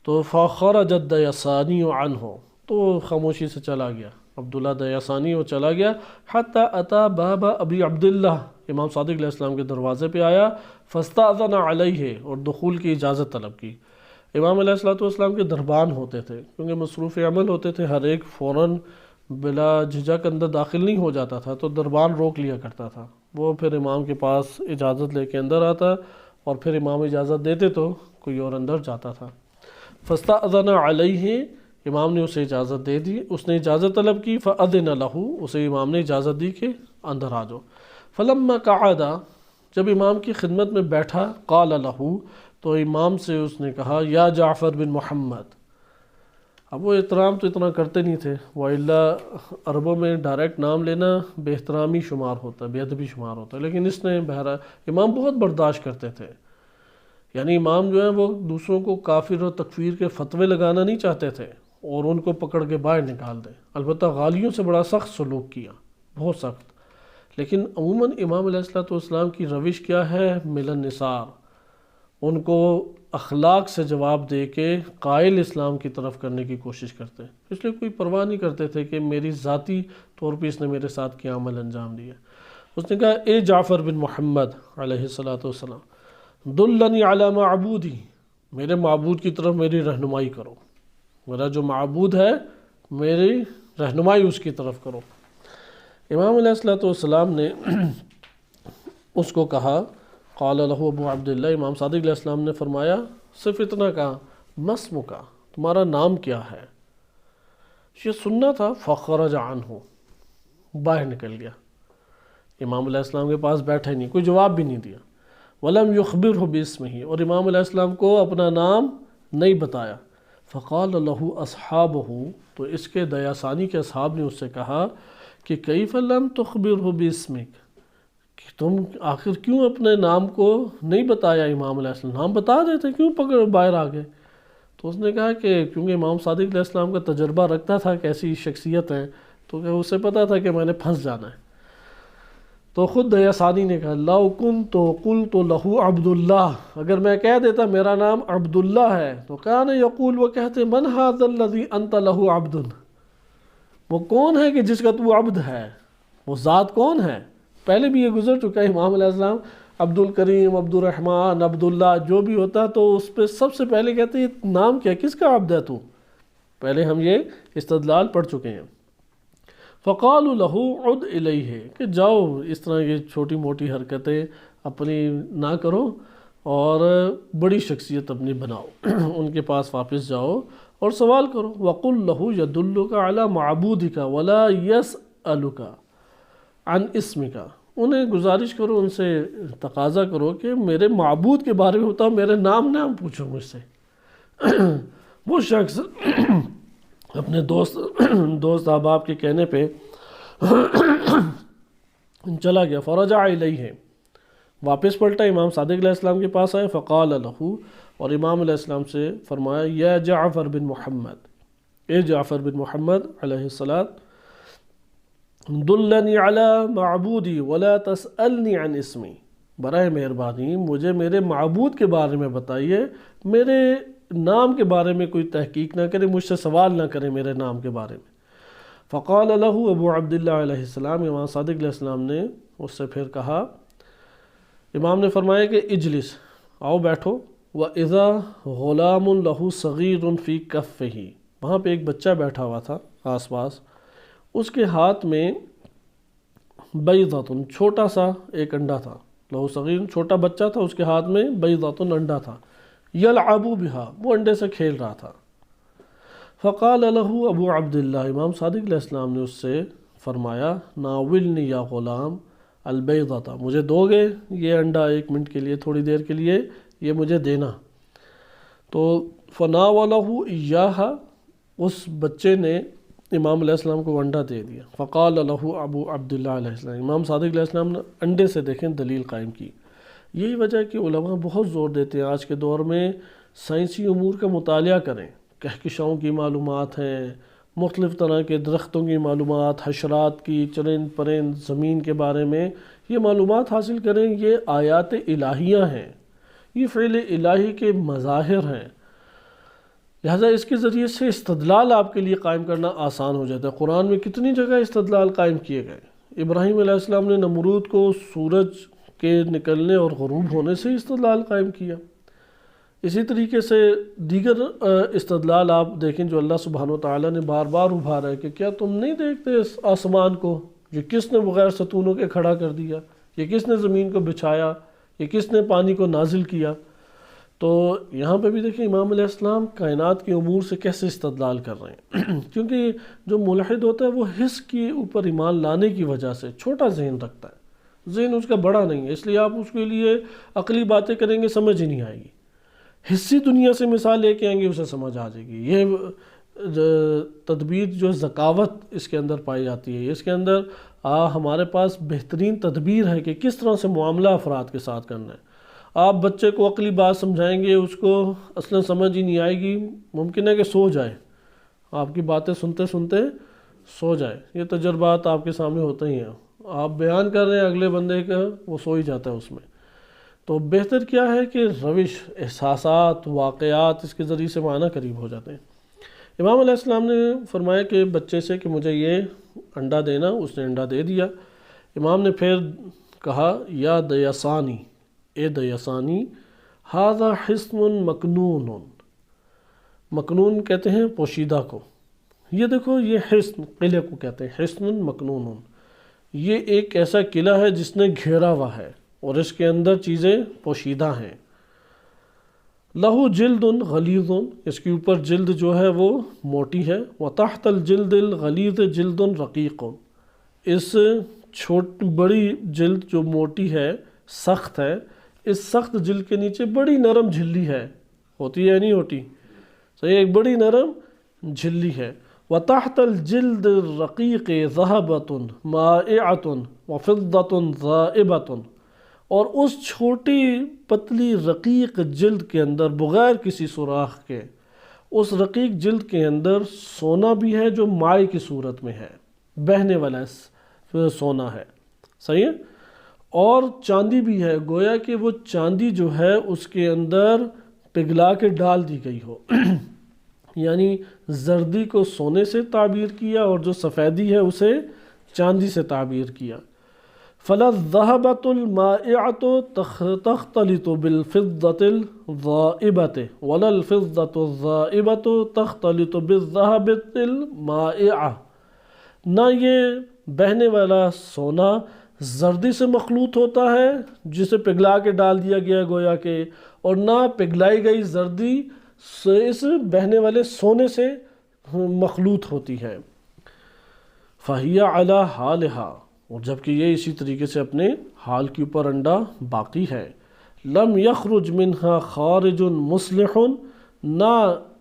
[SPEAKER 1] تو فخرج الدیسانی عنہ، تو خاموشی سے چلا گیا، عبداللہ دیسانی وہ چلا گیا، حتی اتا باب ابی عبداللہ، امام صادق علیہ السلام کے دروازے پہ آیا، فاستأذن علیہ، اور دخول کی اجازت طلب کی۔ امام علیہ السلام کے دربان ہوتے تھے، کیونکہ مصروف عمل ہوتے تھے، ہر ایک فوراً بلا جھجک اندر داخل نہیں ہو جاتا تھا، تو دربان روک لیا کرتا تھا، وہ پھر امام کے پاس اجازت لے کے اندر آتا، اور پھر امام اجازت دیتے تو کوئی اور اندر جاتا تھا۔ فاستأذن علیہ، امام نے اسے اجازت دے دی، اس نے اجازت طلب کی، فأذن لہ، اسے امام نے اجازت دی کہ اندر آ جاؤ۔ فلما قعد، جب امام کی خدمت میں بیٹھا، قال لہ، تو امام سے اس نے کہا یا جعفر بن محمد۔ اب وہ احترام تو اتنا کرتے نہیں تھے، وَإِلَّا عربوں میں ڈائریکٹ نام لینا بے احترامی شمار ہوتا ہے، بے ادبی شمار ہوتا ہے، لیکن اس نے بہرحال، امام بہت برداشت کرتے تھے، یعنی امام جو ہیں وہ دوسروں کو کافر و تکفیر کے فتوے لگانا نہیں چاہتے تھے اور ان کو پکڑ کے باہر نکال دیں، البتہ غالیوں سے بڑا سخت سلوک کیا، بہت سخت، لیکن عموماً امام علیہ السلام کی روش کیا ہے، ملن نثار، ان کو اخلاق سے جواب دے کے قائل اسلام کی طرف کرنے کی کوشش کرتے، اس لیے کوئی پرواہ نہیں کرتے تھے کہ میری ذاتی طور پہ اس نے میرے ساتھ کیا عمل انجام دیا۔ اس نے کہا اے جعفر بن محمد علیہ الصلاۃ والسلام، دلنی علی معبودی، میرے معبود کی طرف میری رہنمائی کرو، میرا جو معبود ہے میری رہنمائی اس کی طرف کرو۔ امام علیہ الصلاۃ والسلام نے اس کو کہا، قال له ابو عبداللہ، امام صادق علیہ السلام نے فرمایا، صرف اتنا کہا، مسم کا، تمہارا نام کیا ہے؟ یہ سننا تھا، فخرج عنہ، باہر نکل گیا، امام علیہ السلام کے پاس بیٹھا ہی نہیں، کوئی جواب بھی نہیں دیا۔ ولم یخبرہ باسمہ، اور امام علیہ السلام کو اپنا نام نہیں بتایا۔ فقال له اصحابہ، تو اس کے دیاسانی کے اصحاب نے اس سے کہا کہ کیف لم تخبرہ باسمک، کہ تم آخر کیوں اپنے نام کو نہیں بتایا امام علیہ السلام، نام بتا دیتے، کیوں پکڑ باہر آ گئے؟ تو اس نے کہا کہ کیونکہ امام صادق علیہ السلام کا تجربہ رکھتا تھا کہ ایسی شخصیت ہے، تو کہ اسے پتا تھا کہ میں نے پھنس جانا ہے۔ تو خود دیاسانی نے کہا، لو کنت قلت له عبد اللہ، اگر میں کہہ دیتا میرا نام عبداللہ ہے، تو کان یقول، وہ کہتے، من ھذا الذی انت له عبد، وہ کون ہے کہ جس کا تو عبد ہے، وہ ذات کون ہے؟ پہلے بھی یہ گزر چکا ہے، امام علیہ السلام عبد الکریم، عبد الرحمن، عبداللہ جو بھی ہوتا تو اس پہ سب سے پہلے کہتے ہیں نام کیا، کس کا عبد ہے تو؟ پہلے ہم یہ استدلال پڑھ چکے ہیں۔ فقالوا له عد الیہ، کہ جاؤ اس طرح کی چھوٹی موٹی حرکتیں اپنی نہ کرو اور بڑی شخصیت اپنی بناؤ، ان کے پاس واپس جاؤ اور سوال کرو۔ وقل له يدلك على معبودك ولا يسألك عن اسمك، انہیں گزارش کرو، ان سے تقاضا کرو کہ میرے معبود کے بارے میں بتاؤ، میرے نام نہ پوچھو مجھ سے۔ وہ شخص اپنے دوست احباب کے کہنے پہ چلا گیا، فرجع الیہ، واپس پلٹا، امام صادق علیہ السلام کے پاس آئے، فقال له، اور امام علیہ السلام سے فرمایا، یا جعفر بن محمد، اے جعفر بن محمد علیہ السلام، دلنی علی معبودی ولا تسألنی عن اسمی، برائے مہربانی مجھے میرے معبود کے بارے میں بتائیے، میرے نام کے بارے میں کوئی تحقیق نہ کرے، مجھ سے سوال نہ کرے میرے نام کے بارے میں۔ فقال له ابو عبداللہ علیہ السلام، امام صادق علیہ السلام نے اس سے پھر کہا، امام نے فرمایا کہ اجلس، آؤ بیٹھو، وَإِذَا غُلَامٌ لَهُ صَغِيرٌ فِي كَفِّهِ، وہاں پہ ایک بچہ بیٹھا ہوا تھا آس پاس، اس کے ہاتھ میں بیضۃ، چھوٹا سا ایک انڈا تھا، لہو صغیر، چھوٹا بچہ تھا، اس کے ہاتھ میں بیضۃ، انڈا تھا، یلعب بہا، وہ انڈے سے کھیل رہا تھا۔ فقال له ابو عبداللہ، امام صادق علیہ السلام نے اس سے فرمایا، ناولنی یا غلام البیضۃ، مجھے دو گے یہ انڈا ایک منٹ کے لیے، تھوڑی دیر کے لیے یہ مجھے دینا۔ تو فناولہ ایاہا، اس بچے نے امام علیہ السلام کو انڈا دے دیا۔ فقال له ابو عبداللہ علیہ السلام، امام صادق علیہ السلام نے انڈے سے دیکھیں دلیل قائم کی۔ یہی وجہ ہے کہ علماء بہت زور دیتے ہیں آج کے دور میں سائنسی امور کا مطالعہ کریں، کہکشاؤں کی معلومات ہیں، مختلف طرح کے درختوں کی معلومات، حشرات کی، چرند پرند، زمین کے بارے میں یہ معلومات حاصل کریں، یہ آیات الہیہ ہیں، یہ فعل الہی کے مظاہر ہیں، لہذا اس کے ذریعے سے استدلال آپ کے لیے قائم کرنا آسان ہو جاتا ہے۔ قرآن میں کتنی جگہ استدلال قائم کیے گئے، ابراہیم علیہ السلام نے نمرود کو سورج کے نکلنے اور غروب ہونے سے استدلال قائم کیا۔ اسی طریقے سے دیگر استدلال آپ دیکھیں جو اللہ سبحانہ وتعالیٰ نے بار بار ابھارا ہے کہ کیا تم نہیں دیکھتے اس آسمان کو، یہ کس نے بغیر ستونوں کے کھڑا کر دیا، یہ کس نے زمین کو بچھایا، یہ کس نے پانی کو نازل کیا۔ تو یہاں پہ بھی دیکھیں امام علیہ السلام کائنات کے امور سے کیسے استدلال کر رہے ہیں، کیونکہ جو ملحد ہوتا ہے وہ حس کے اوپر ایمان لانے کی وجہ سے چھوٹا ذہن رکھتا ہے، ذہن اس کا بڑا نہیں ہے، اس لیے آپ اس کے لیے عقلی باتیں کریں گے سمجھ ہی نہیں آئے گی، حسی دنیا سے مثال لے کے آئیں گے اسے سمجھ آ جائے گی۔ یہ تدبیر جو ذکاوت اس کے اندر پائی جاتی ہے، اس کے اندر ہمارے پاس بہترین تدبیر ہے کہ کس طرح سے معاملہ افراد کے ساتھ کرنا ہے۔ آپ بچے کو عقلی بات سمجھائیں گے، اس کو اصلاً سمجھ ہی نہیں آئے گی، ممکن ہے کہ سو جائے، آپ کی باتیں سنتے سنتے سو جائے، یہ تجربات آپ کے سامنے ہوتے ہی ہیں، آپ بیان کر رہے ہیں اگلے بندے کا، وہ سو ہی جاتا ہے اس میں۔ تو بہتر کیا ہے کہ روش، احساسات، واقعات اس کے ذریعے سے معنی قریب ہو جاتے ہیں۔ امام علیہ السلام نے فرمایا کہ بچے سے کہ مجھے یہ انڈا دینا، اس نے انڈا دے دیا۔ امام نے پھر کہا یا دیسانی، اے دیسانی، ھذا حصن مکنون، مکنون کہتے ہیں پوشیدہ کو، یہ دیکھو یہ حصن قلعے کو کہتے ہیں، حصن مکنون، یہ ایک ایسا قلعہ ہے جس نے گھیرا ہوا ہے اور اس کے اندر چیزیں پوشیدہ ہیں، لہو جلد غلیظ، اس کے اوپر جلد جو ہے وہ موٹی ہے، وتحت الجلد الغلیظ جلد رقیق، اس بڑی جلد جو موٹی ہے سخت ہے، اس سخت جلد کے نیچے بڑی نرم جھلی ہے، ہوتی ہے نہیں ہوتی، صحیح، ایک بڑی نرم جھلی ہے، وتحت الجلد الرقیق ذهبة مائعة وفضة ذائبة، اور اس چھوٹی پتلی رقیق جلد کے اندر بغیر کسی سوراخ کے، اس رقیق جلد کے اندر سونا بھی ہے جو مائع کی صورت میں ہے، بہنے والا سونا ہے، صحیح ہے، اور چاندی بھی ہے، گویا کہ وہ چاندی جو ہے اس کے اندر پگھلا کے ڈال دی گئی ہو یعنی زردی کو سونے سے تعبیر کیا اور جو سفیدی ہے اسے چاندی سے تعبیر کیا، فلا الذهبة المائعة تختلط بالفضة الضائبة ولا الفضة الضائبة تختلط بالذهب المائعة، نہ یہ بہنے والا سونا زردی سے مخلوط ہوتا ہے جسے پگھلا کے ڈال دیا گیا گویا کہ، اور نہ پگھلائی گئی زردی اس بہنے والے سونے سے مخلوط ہوتی ہے، فَهِيَ عَلَى حَالِهَا، اور جبکہ یہ اسی طریقے سے اپنے حال کے اوپر انڈا باقی ہے، لم یخرج منہا خارج مصلح، نہ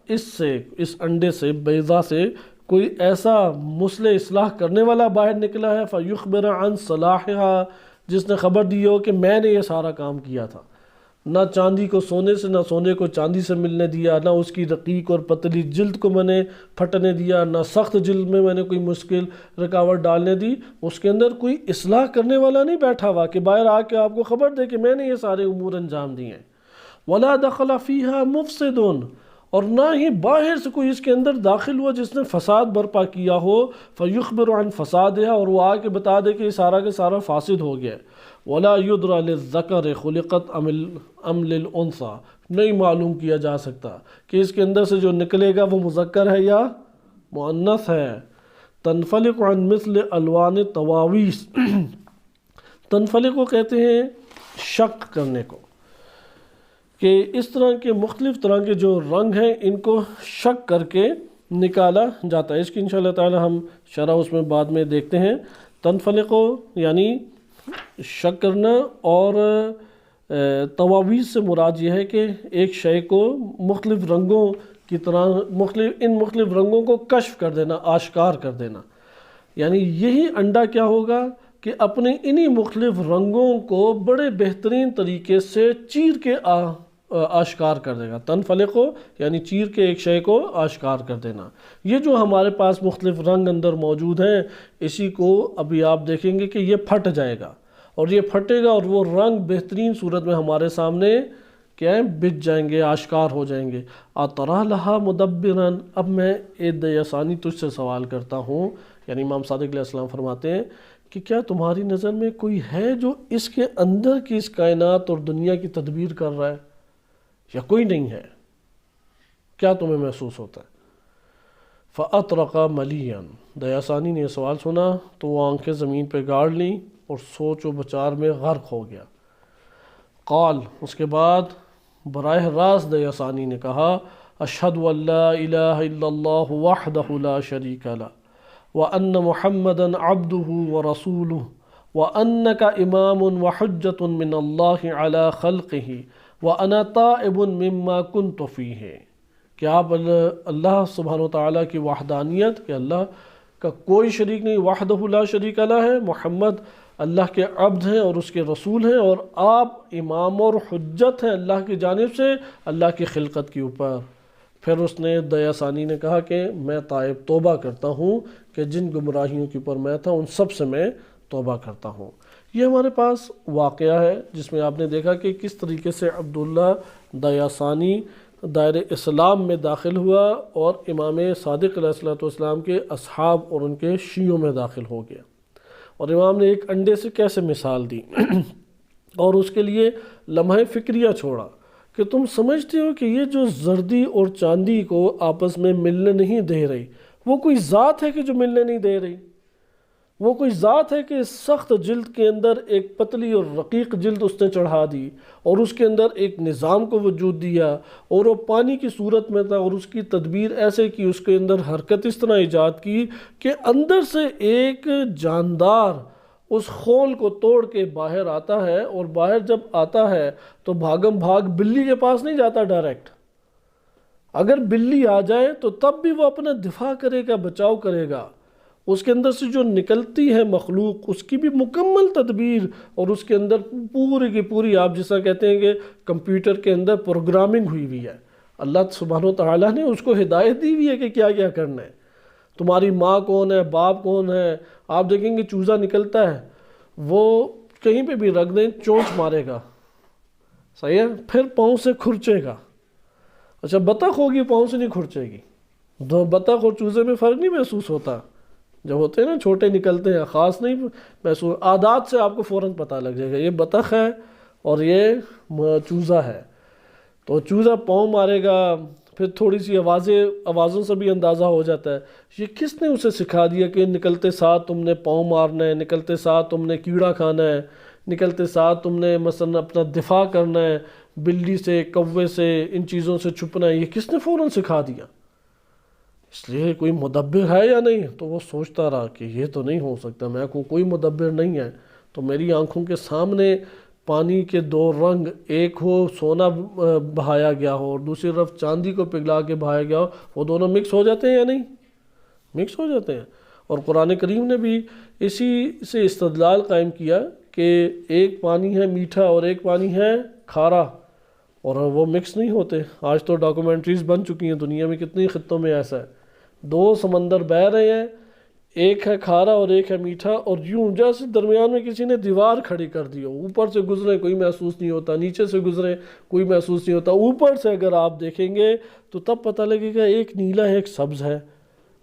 [SPEAKER 1] اس انڈے سے بیضا سے کوئی ایسا مصلح اصلاح کرنے والا باہر نکلا ہے، فیخبر عن صلاحها، جس نے خبر دی ہو کہ میں نے یہ سارا کام کیا تھا، نہ چاندی کو سونے سے، نہ سونے کو چاندی سے ملنے دیا، نہ اس کی رقیق اور پتلی جلد کو میں نے پھٹنے دیا، نہ سخت جلد میں نے کوئی مشکل رکاوٹ ڈالنے دی، اس کے اندر کوئی اصلاح کرنے والا نہیں بیٹھا ہوا کہ باہر آ کے آپ کو خبر دے کہ میں نے یہ سارے امور انجام دیے ہیں، ولا دخل فیہا مفسد، اور نہ ہی باہر سے کوئی اس کے اندر داخل ہوا جس نے فساد برپا کیا ہو، فیخبر عن فسادها، اور وہ آ کے بتا دے کہ یہ سارا کا سارا فاسد ہو گیا، ولا یدرى للذکر خلقت ام للانثى، نہیں معلوم کیا جا سکتا کہ اس کے اندر سے جو نکلے گا وہ مذکر ہے یا مؤنث ہے، تنفلق عن مثل الوان الطواویس، تنفلق کو کہتے ہیں شک کرنے کو، کہ اس طرح کے مختلف طرح کے جو رنگ ہیں ان کو شک کر کے نکالا جاتا ہے، اس کی انشاءاللہ تعالی ہم شرح اس میں بعد میں دیکھتے ہیں، تنفلق یعنی شک کرنا، اور طواویس سے مراد یہ ہے کہ ایک شے کو مختلف رنگوں کی طرح مختلف رنگوں کو کشف کر دینا، آشکار کر دینا، یعنی یہی انڈا کیا ہوگا کہ اپنے انہی مختلف رنگوں کو بڑے بہترین طریقے سے چیر کے آشکار کر دے گا، تنفلق یعنی چیر کے ایک شے کو آشکار کر دینا، یہ جو ہمارے پاس مختلف رنگ اندر موجود ہیں اسی کو ابھی آپ دیکھیں گے کہ یہ پھٹ جائے گا، اور یہ پھٹے گا اور وہ رنگ بہترین صورت میں ہمارے سامنے کیا ہے بچ جائیں گے، آشکار ہو جائیں گے، اَتَرَى لَهَا مُدَبِّرًا، اب میں دیسانی تجھ سے سوال کرتا ہوں، یعنی امام صادق علیہ السلام فرماتے ہیں کہ کیا تمہاری نظر میں کوئی ہے جو اس کے اندر کی اس کائنات اور دنیا کی تدبیر کر رہا ہے، یا کوئی نہیں ہے؟ کیا تمہیں محسوس ہوتا ہے؟ فَأَطْرَقَ مَلِيًّا، دیاسانی نے یہ سوال سنا تو وہ آنکھیں زمین پہ گاڑ لیں اور سوچ و بچار میں غرق ہو گیا، قال، اس کے بعد براہ راست دیاسانی نے کہا، اشہد ان لا الہ الا اللہ وحدہ لا شریک لہ وَأَنَّ مُحَمَّدًا عَبْدُهُ وَرَسُولُهُ وَأَنَّكَ إِمَامٌ وَحُجَّةٌ مِّنَ اللَّهِ عَلَى خَلْقِهِ وَأَنَا تَائِبٌ مِّمَّا كُنْتُ فِيهِ، کہ آپ اللہ سبحانہ وتعالیٰ کی وحدانیت، کہ اللہ کا کوئی شریک نہیں، وحدہ لا شریک لہ ہے، محمد اللہ کے عبد ہیں اور اس کے رسول ہیں، اور آپ امام اور حجت ہیں اللہ کی جانب سے اللہ کی خلقت کے اوپر۔ پھر اس نے دیاسانی نے کہا کہ میں تائب توبہ کرتا ہوں کہ جن گمراہیوں کے اوپر میں تھا ان سب سے میں توبہ کرتا ہوں۔ یہ ہمارے پاس واقعہ ہے جس میں آپ نے دیکھا کہ کس طریقے سے عبداللہ دیاسانی دائرہ اسلام میں داخل ہوا اور امام صادق علیہ السلام کے اصحاب اور ان کے شیعوں میں داخل ہو گیا، اور امام نے ایک انڈے سے کیسے مثال دی اور اس کے لیے لمحہ فکریہ چھوڑا کہ تم سمجھتے ہو کہ یہ جو زردی اور چاندی کو آپس میں ملنے نہیں دے رہی، وہ کوئی ذات ہے کہ جو ملنے نہیں دے رہی؟ وہ کوئی ذات ہے کہ سخت جلد کے اندر ایک پتلی اور رقیق جلد اس نے چڑھا دی اور اس کے اندر ایک نظام کو وجود دیا، اور وہ پانی کی صورت میں تھا، اور اس کی تدبیر ایسے کی، اس کے اندر حرکت اس طرح ایجاد کی کہ اندر سے ایک جاندار اس خول کو توڑ کے باہر آتا ہے، اور باہر جب آتا ہے تو بھاگم بھاگ بلی کے پاس نہیں جاتا ڈائریکٹ۔ اگر بلی آ جائے تو تب بھی وہ اپنا دفاع کرے گا، بچاؤ کرے گا۔ اس کے اندر سے جو نکلتی ہے مخلوق، اس کی بھی مکمل تدبیر، اور اس کے اندر پوری کی پوری، آپ جیسا کہتے ہیں کہ کمپیوٹر کے اندر پروگرامنگ ہوئی ہوئی ہے۔ اللہ سبحانہ و تعالیٰ نے اس کو ہدایت دی ہوئی ہے کہ کیا کیا کرنا ہے۔ تمہاری ماں کون ہے، باپ کون ہے، آپ دیکھیں گے چوزا نکلتا ہے، وہ کہیں پہ بھی رکھ دیں چونچ مارے گا، صحیح ہے، پھر پاؤں سے کھرچے گا۔ اچھا بطخ ہوگی پاؤں سے نہیں کھرچے گی؟ دو بطخ اور چوزے میں فرق نہیں محسوس ہوتا؟ جب ہوتے ہیں نا چھوٹے نکلتے ہیں، خاص نہیں محسوس، عادات سے آپ کو فوراً پتہ لگ جائے گا یہ بطخ ہے اور یہ چوزا ہے۔ تو چوزا پاؤں مارے گا، پھر تھوڑی سی آوازوں سے بھی اندازہ ہو جاتا ہے۔ یہ کس نے اسے سکھا دیا کہ نکلتے ساتھ تم نے پاؤں مارنا ہے، نکلتے ساتھ تم نے کیڑا کھانا ہے، نکلتے ساتھ تم نے مثلا اپنا دفاع کرنا ہے، بلی سے، کوے سے، ان چیزوں سے چھپنا ہے؟ یہ کس نے فوراً سکھا دیا؟ اس لیے کوئی مدبر ہے یا نہیں؟ تو وہ سوچتا رہا کہ یہ تو نہیں ہو سکتا، میں کو کوئی مدبر نہیں ہے، تو میری آنکھوں کے سامنے پانی کے دو رنگ، ایک ہو سونا بہایا گیا ہو اور دوسری طرف چاندی کو پگھلا کے بہایا گیا ہو، وہ دونوں مکس ہو جاتے ہیں یا نہیں؟ مکس ہو جاتے ہیں۔ اور قرآن کریم نے بھی اسی سے استدلال قائم کیا کہ ایک پانی ہے میٹھا اور ایک پانی ہے کھارا، اور وہ مکس نہیں ہوتے۔ آج تو ڈاکومنٹریز بن چکی ہیں دنیا میں، کتنی خطوں میں ایسا ہے، دو سمندر بہہ رہے ہیں، ایک ہے کھارا اور ایک ہے میٹھا، اور یوں جیسے درمیان میں کسی نے دیوار کھڑی کر دی ہو، اوپر سے گزرے کوئی محسوس نہیں ہوتا، نیچے سے گزرے کوئی محسوس نہیں ہوتا، اوپر سے اگر آپ دیکھیں گے تو تب پتہ لگے گا ایک نیلا ہے ایک سبز ہے،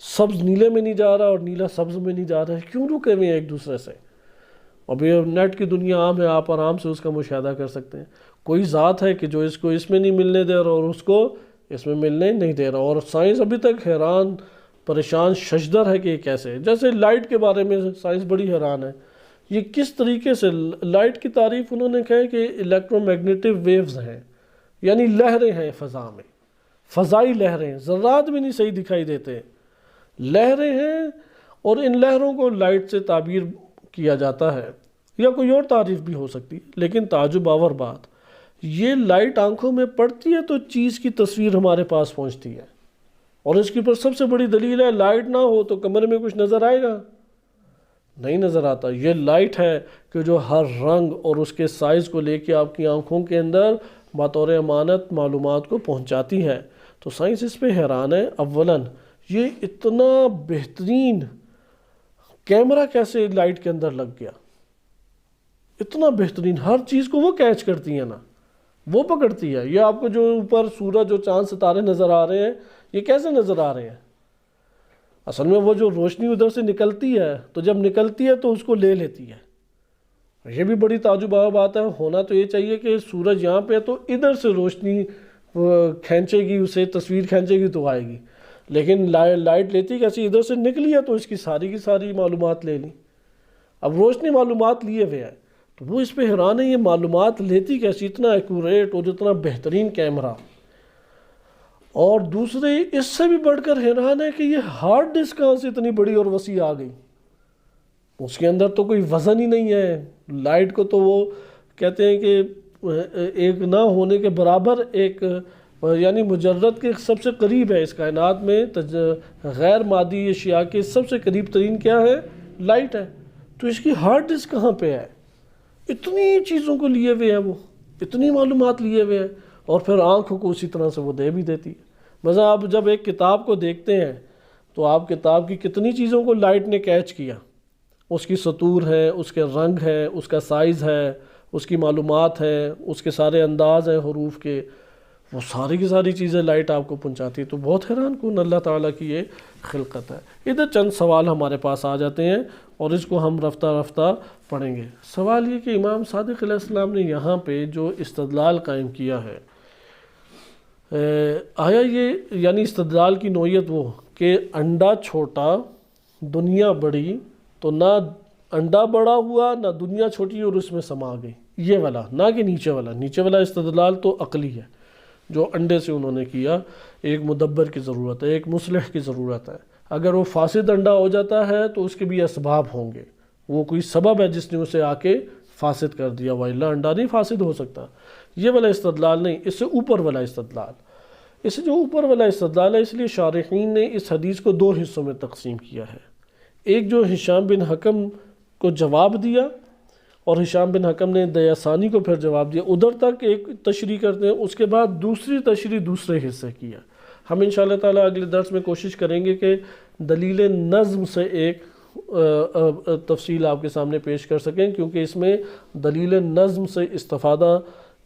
[SPEAKER 1] سبز نیلے میں نہیں جا رہا اور نیلا سبز میں نہیں جا رہا ہے، کیوں رکے ہوئے ہیں ایک دوسرے سے؟ ابھی نیٹ کی دنیا عام ہے، آپ آرام سے اس کا مشاہدہ کر سکتے ہیں۔ کوئی ذات ہے کہ جو اس کو اس میں نہیں ملنے دے رہا اور اس کو اس میں ملنے نہیں دے رہا، اور سائنس ابھی تک حیران پریشان ششدر ہے کہ یہ کیسے۔ جیسے لائٹ کے بارے میں سائنس بڑی حیران ہے، یہ کس طریقے سے لائٹ کی تعریف انہوں نے کہا کہ الیکٹرو میگنیٹو ویوز ہیں، یعنی لہریں ہیں فضا میں، فضائی لہریں، ذرات بھی نہیں صحیح دکھائی دیتے، لہریں ہیں، اور ان لہروں کو لائٹ سے تعبیر کیا جاتا ہے، یا کوئی اور تعریف بھی ہو سکتی ہے۔ لیکن تعجب آور بات، یہ لائٹ آنکھوں میں پڑتی ہے تو چیز کی تصویر ہمارے پاس پہنچتی ہے، اور اس کی پر سب سے بڑی دلیل ہے لائٹ نہ ہو تو کمرے میں کچھ نظر آئے گا؟ نہیں نظر آتا۔ یہ لائٹ ہے کہ جو ہر رنگ اور اس کے سائز کو لے کے آپ کی آنکھوں کے اندر بطور امانت معلومات کو پہنچاتی ہے۔ تو سائنس اس پہ حیران ہے۔ اولاً یہ اتنا بہترین کیمرہ کیسے لائٹ کے اندر لگ گیا؟ اتنا بہترین، ہر چیز کو وہ کیچ کرتی ہے نا، وہ پکڑتی ہے۔ یہ آپ کو جو اوپر سورج اور چاند ستارے نظر آ رہے ہیں، یہ کیسے نظر آ رہے ہیں؟ اصل میں وہ جو روشنی ادھر سے نکلتی ہے، تو جب نکلتی ہے تو اس کو لے لیتی ہے۔ یہ بھی بڑی تعجب آور بات ہے۔ ہونا تو یہ چاہیے کہ سورج یہاں پہ ہے تو ادھر سے روشنی کھینچے گی، اسے تصویر کھینچے گی تو آئے گی، لیکن لائٹ لیتی کیسی؟ ادھر سے نکلی ہے تو اس کی کی ساری معلومات لے لی۔ اب روشنی معلومات لیے ہوئے ہے تو وہ اس پہ حیران ہے، یہ معلومات لیتی کیسی؟ اتنا ایکوریٹ اور اتنا بہترین کیمرہ۔ اور دوسرے اس سے بھی بڑھ کر حیران ہے کہ یہ ہارڈ ڈسک کہاں سے اتنی بڑی اور وسیع آ گئی؟ اس کے اندر تو کوئی وزن ہی نہیں ہے۔ لائٹ کو تو وہ کہتے ہیں کہ ایک نہ ہونے کے برابر، ایک یعنی مجرد کے سب سے قریب ہے اس کائنات میں، غیر مادی اشیاء کے سب سے قریب ترین کیا ہے؟ لائٹ ہے۔ تو اس کی ہارڈ ڈسک کہاں پہ ہے؟ اتنی چیزوں کو لیے ہوئے ہیں، وہ اتنی معلومات لیے ہوئے ہیں، اور پھر آنکھوں کو اسی طرح سے وہ دے بھی دیتی ہے۔ مثلا آپ جب ایک کتاب کو دیکھتے ہیں تو آپ کتاب کی کتنی چیزوں کو لائٹ نے کیچ کیا، اس کی سطور ہے، اس کے رنگ ہے، اس کا سائز ہے، اس کی معلومات ہے، اس کے سارے انداز ہیں حروف کے، وہ ساری کی ساری چیزیں لائٹ آپ کو پہنچاتی ہے، تو بہت حیران کن اللہ تعالیٰ کی یہ خلقت ہے۔ ادھر چند سوال ہمارے پاس آ جاتے ہیں اور اس کو ہم رفتہ رفتہ پڑھیں گے۔ سوال یہ کہ امام صادق علیہ السلام نے یہاں پہ جو استدلال قائم کیا ہے، آیا یہ یعنی استدلال کی نوعیت وہ کہ انڈا چھوٹا دنیا بڑی، تو نہ انڈا بڑا ہوا نہ دنیا چھوٹی اور اس میں سما گئی، یہ والا، نہ کہ نیچے والا استدلال تو عقلی ہے جو انڈے سے انہوں نے کیا۔ ایک مدبر کی ضرورت ہے، ایک مصلح کی ضرورت ہے۔ اگر وہ فاسد انڈا ہو جاتا ہے تو اس کے بھی اسباب ہوں گے، وہ کوئی سبب ہے جس نے اسے آ کے فاسد کر دیا، وإلا انڈا نہیں فاسد ہو سکتا۔ یہ والا استدلال نہیں، اس سے اوپر والا استدلال، اس سے جو اوپر والا استدلال ہے، اس لیے شارحین نے اس حدیث کو دو حصوں میں تقسیم کیا ہے۔ ایک جو ہشام بن حکم کو جواب دیا اور ہشام بن حکم نے دیاسانی کو پھر جواب دیا، ادھر تک ایک تشریح کرتے ہیں، اس کے بعد دوسری تشریح دوسرے حصے کیا۔ ہم انشاءاللہ تعالیٰ اگلے درس میں کوشش کریں گے کہ دلیل نظم سے ایک تفصیل آپ کے سامنے پیش کر سکیں، کیونکہ اس میں دلیل نظم سے استفادہ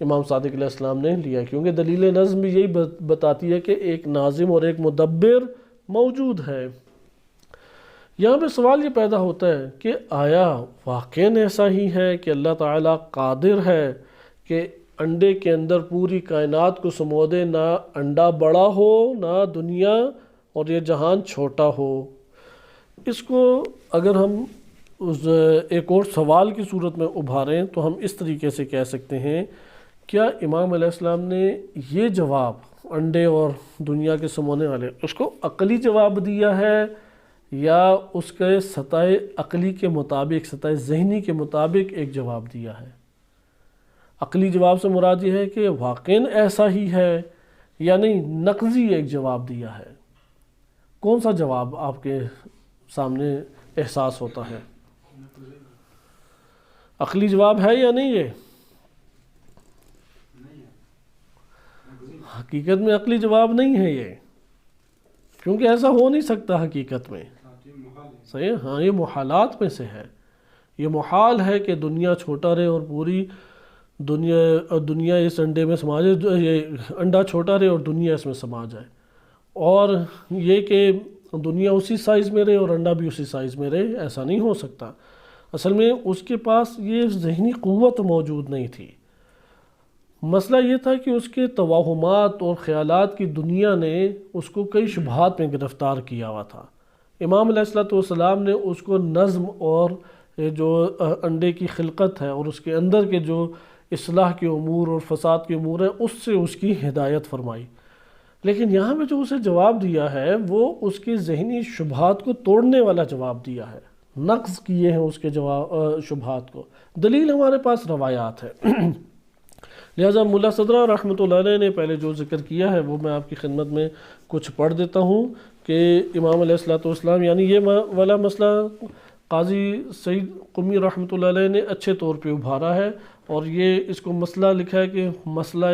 [SPEAKER 1] امام صادق علیہ السلام نے لیا ہے، کیونکہ دلیل نظم بھی یہی بتاتی ہے کہ ایک ناظم اور ایک مدبر موجود ہے۔ یہاں پہ سوال یہ پیدا ہوتا ہے کہ آیا واقعاً ایسا ہی ہے کہ اللہ تعالیٰ قادر ہے کہ انڈے کے اندر پوری کائنات کو سمو دے، نہ انڈا بڑا ہو نہ دنیا اور یہ جہان چھوٹا ہو؟ اس کو اگر ہم ایک اور سوال کی صورت میں ابھاریں تو ہم اس طریقے سے کہہ سکتے ہیں، کیا امام علیہ السلام نے یہ جواب انڈے اور دنیا کے سمونے والے، اس کو عقلی جواب دیا ہے یا اس کے سطح عقلی کے مطابق، سطح ذہنی کے مطابق ایک جواب دیا ہے؟ عقلی جواب سے مراد یہ ہے کہ واقعاً ایسا ہی ہے یا نہیں، نقضی ایک جواب دیا ہے؟ کون سا جواب آپ کے سامنے احساس ہوتا ہے؟ عقلی جواب ہے یا نہیں؟ یہ حقیقت میں عقلی جواب نہیں ہے یہ، کیونکہ ایسا ہو نہیں سکتا حقیقت میں، صحیح؟ ہاں، یہ محالات میں سے ہے۔ یہ محال ہے کہ دنیا چھوٹا رہے اور پوری دنیا اس انڈے میں سما جائے، یہ انڈا چھوٹا رہے اور دنیا اس میں سما جائے، اور یہ کہ دنیا اسی سائز میں رہے اور انڈا بھی اسی سائز میں رہے، ایسا نہیں ہو سکتا۔ اصل میں اس کے پاس یہ ذہنی قوت موجود نہیں تھی۔ مسئلہ یہ تھا کہ اس کے توہمات اور خیالات کی دنیا نے اس کو کئی شبہات میں گرفتار کیا ہوا تھا۔ امام علیہ السلام نے اس کو نظم اور جو انڈے کی خلقت ہے اور اس کے اندر کے جو اصلاح کے امور اور فساد کے امور ہیں، اس سے اس کی ہدایت فرمائی۔ لیکن یہاں پہ جو اسے جواب دیا ہے وہ اس کی ذہنی شبہات کو توڑنے والا جواب دیا ہے، نقض کیے ہیں اس کے شبہات کو۔ دلیل ہمارے پاس روایات ہے۔ لہٰذا ملا صدرہ رحمۃ اللہ علیہ نے پہلے جو ذکر کیا ہے وہ میں آپ کی خدمت میں کچھ پڑھ دیتا ہوں کہ امام علیہ السلام یعنی یہ والا مسئلہ قاضی سعید قمی رحمۃ اللہ علیہ نے اچھے طور پہ ابھارا ہے، اور یہ اس کو مسئلہ لکھا ہے کہ مسئلہ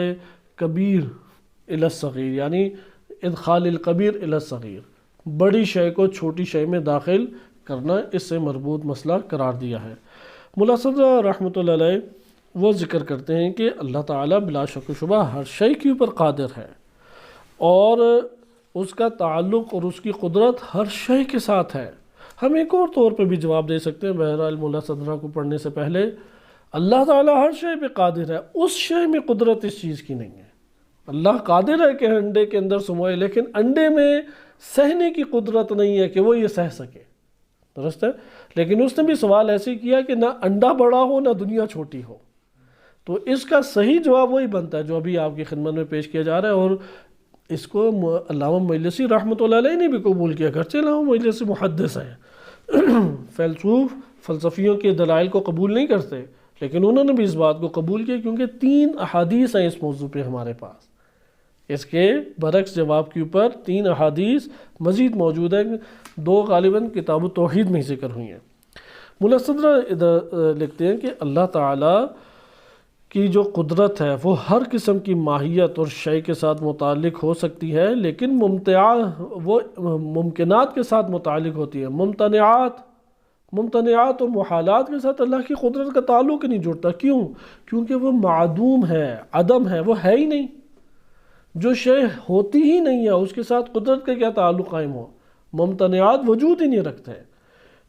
[SPEAKER 1] کبیر الی الصغیر، یعنی ادخال الکبیر الی الصغیر، بڑی شے کو چھوٹی شے میں داخل کرنا، اس سے مربوط مسئلہ قرار دیا ہے۔ ملا صدرہ رحمۃ اللہ علیہ وہ ذکر کرتے ہیں کہ اللہ تعالیٰ بلا شک و شبہ ہر شے کے اوپر قادر ہے، اور اس کا تعلق اور اس کی قدرت ہر شے کے ساتھ ہے۔ ہم ایک اور طور پہ بھی جواب دے سکتے ہیں، بہرحال ملا صدرہ کو پڑھنے سے پہلے، اللہ تعالیٰ ہر شے پہ قادر ہے، اس شے میں قدرت اس چیز کی نہیں ہے۔ اللہ قادر ہے کہ انڈے کے اندر سموئے، لیکن انڈے میں سہنے کی قدرت نہیں ہے کہ وہ یہ سہ سکے، درست ہے؟ لیکن اس نے بھی سوال ایسے کیا کہ نہ انڈا بڑا ہو نہ دنیا چھوٹی ہو، تو اس کا صحیح جواب وہی بنتا ہے جو ابھی آپ کی خدمت میں پیش کیا جا رہا ہے، اور اس کو علامہ مجلسی رحمۃ اللہ علیہ نے بھی قبول کیا، گرچہ علامہ مجلسی محدث ہیں، فیلسوف فلسفیوں کے دلائل کو قبول نہیں کرتے، لیکن انہوں نے بھی اس بات کو قبول کیا، کیونکہ 3 احادیث ہیں اس موضوع پہ ہمارے پاس، اس کے برعکس جواب کے اوپر 3 احادیث مزید موجود ہیں، 2 غالباً کتاب التوحید میں ذکر ہوئی ہیں۔ ملا صدرہ ادھر لکھتے ہیں کہ اللہ تعالیٰ کی جو قدرت ہے وہ ہر قسم کی ماہیت اور شے کے ساتھ متعلق ہو سکتی ہے، لیکن وہ ممکنات کے ساتھ متعلق ہوتی ہے، ممتنعات اور محالات کے ساتھ اللہ کی قدرت کا تعلق نہیں جڑتا۔ کیوں؟ کیونکہ وہ معدوم ہے، عدم ہے، وہ ہے ہی نہیں۔ جو شے ہوتی ہی نہیں ہے اس کے ساتھ قدرت کا کیا تعلق قائم ہو؟ ممتنعات وجود ہی نہیں رکھتے ہیں۔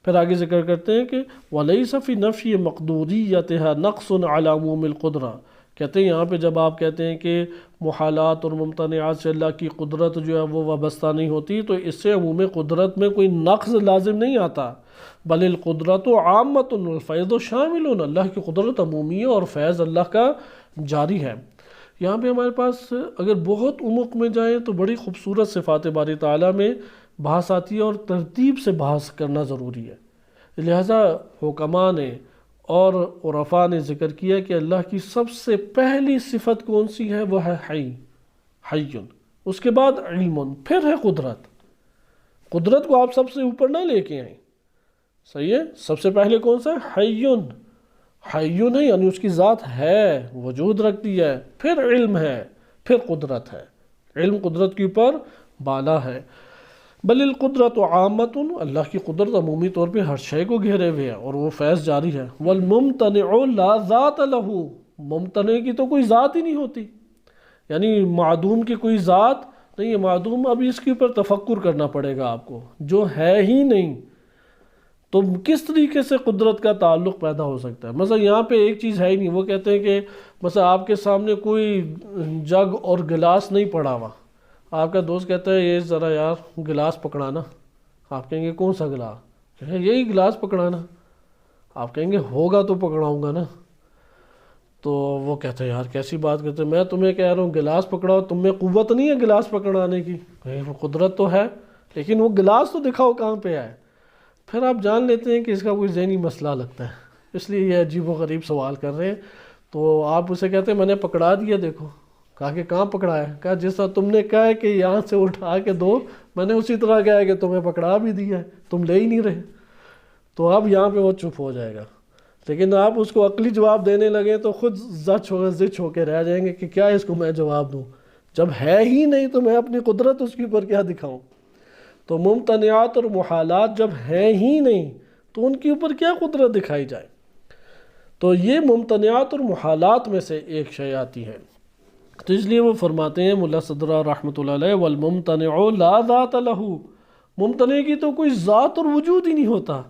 [SPEAKER 1] پھر آگے ذکر کرتے ہیں کہ وَلَيْسَ فِي نَفْيِ مَقْدُورِيَّتِهَا نَقْصٌ عَلَى عُمُومِ الْقُدْرَةِ، کہتے ہیں یہاں پہ جب آپ کہتے ہیں کہ محالات اور ممتنعات سے اللہ کی قدرت جو ہے وہ وابستہ نہیں ہوتی، تو اس سے عموم قدرت میں کوئی نقص لازم نہیں آتا، بل القدرت عامۃ الفیض شامل، اللہ کی قدرت عمومی ہے اور فیض اللہ کا جاری ہے۔ یہاں پہ ہمارے پاس اگر بہت عمق میں جائیں تو بڑی خوبصورت صفات باری تعالیٰ میں بحث آتی ہے اور ترتیب سے بحث کرنا ضروری ہے۔ لہٰذا حکماء نے اور عرفاء نے ذکر کیا کہ اللہ کی سب سے پہلی صفت کون سی ہے؟ وہ ہے حی، اس کے بعد علم، پھر ہے قدرت۔ قدرت کو آپ سب سے اوپر نہ لے کے آئیں، صحیح ہے؟ سب سے پہلے کون سا ہے؟ حی ہے، یعنی اس کی ذات ہے، وجود رکھتی ہے، پھر علم ہے، پھر قدرت ہے۔ علم قدرت کے اوپر بالا ہے۔ بل القدرت عامۃ، اللہ کی قدرت عمومی طور پہ ہر شے کو گھیرے ہوئے ہے اور وہ فیض جاری ہے۔ والممتنع لا ذات لہ، ممتنع کی تو کوئی ذات ہی نہیں ہوتی، یعنی معدوم کی کوئی ذات نہیں ہے۔ معدوم، اب اس کے اوپر تفکر کرنا پڑے گا آپ کو، جو ہے ہی نہیں تو کس طریقے سے قدرت کا تعلق پیدا ہو سکتا ہے؟ مثلا یہاں پہ ایک چیز ہے ہی نہیں، وہ کہتے ہیں کہ مثلا آپ کے سامنے کوئی جگ اور گلاس نہیں پڑا ہوا، آپ کا دوست کہتا ہے یہ ذرا یار گلاس پکڑانا، آپ کہیں گے کون سا گلاس؟ کہیں گے یہی گلاس پکڑانا، آپ کہیں گے ہوگا تو پکڑاؤں گا نا۔ تو وہ کہتے ہیں یار کیسی بات کرتے ہیں، میں تمہیں کہہ رہا ہوں گلاس پکڑاؤ، تم میں قوت نہیں ہے گلاس پکڑانے کی؟ قدرت تو ہے لیکن وہ گلاس تو دکھاؤ کہاں پہ ہے۔ پھر آپ جان لیتے ہیں کہ اس کا کوئی ذہنی مسئلہ لگتا ہے، اس لیے یہ عجیب و غریب سوال کر رہے ہیں۔ تو آپ اسے کہتے ہیں میں نے پکڑا دیا، دیکھو، کہا کہ کہاں پکڑا ہے؟ کہا جس طرح تم نے کہا ہے کہ یہاں سے اٹھا کے دو، میں نے اسی طرح کہا ہے کہ تمہیں پکڑا بھی دیا ہے، تم لے ہی نہیں رہے۔ تو اب یہاں پہ وہ چپ ہو جائے گا، لیکن آپ اس کو عقلی جواب دینے لگے تو خود زچ ہو کے رہ جائیں گے کہ کیا اس کو میں جواب دوں، جب ہے ہی نہیں تو میں اپنی قدرت اس کے اوپر کیا دکھاؤں؟ تو ممتنعات اور محالات جب ہیں ہی نہیں تو ان کے اوپر کیا قدرت دکھائی جائے؟ تو یہ ممتنعات اور محالات میں سے ایک شے آتی ہے۔ تو اس لیے وہ فرماتے ہیں ملا صدرہ رحمۃ اللہ علیہ والممتنع لا ذات لہ، ممتنع کی تو کوئی ذات اور وجود ہی نہیں ہوتا۔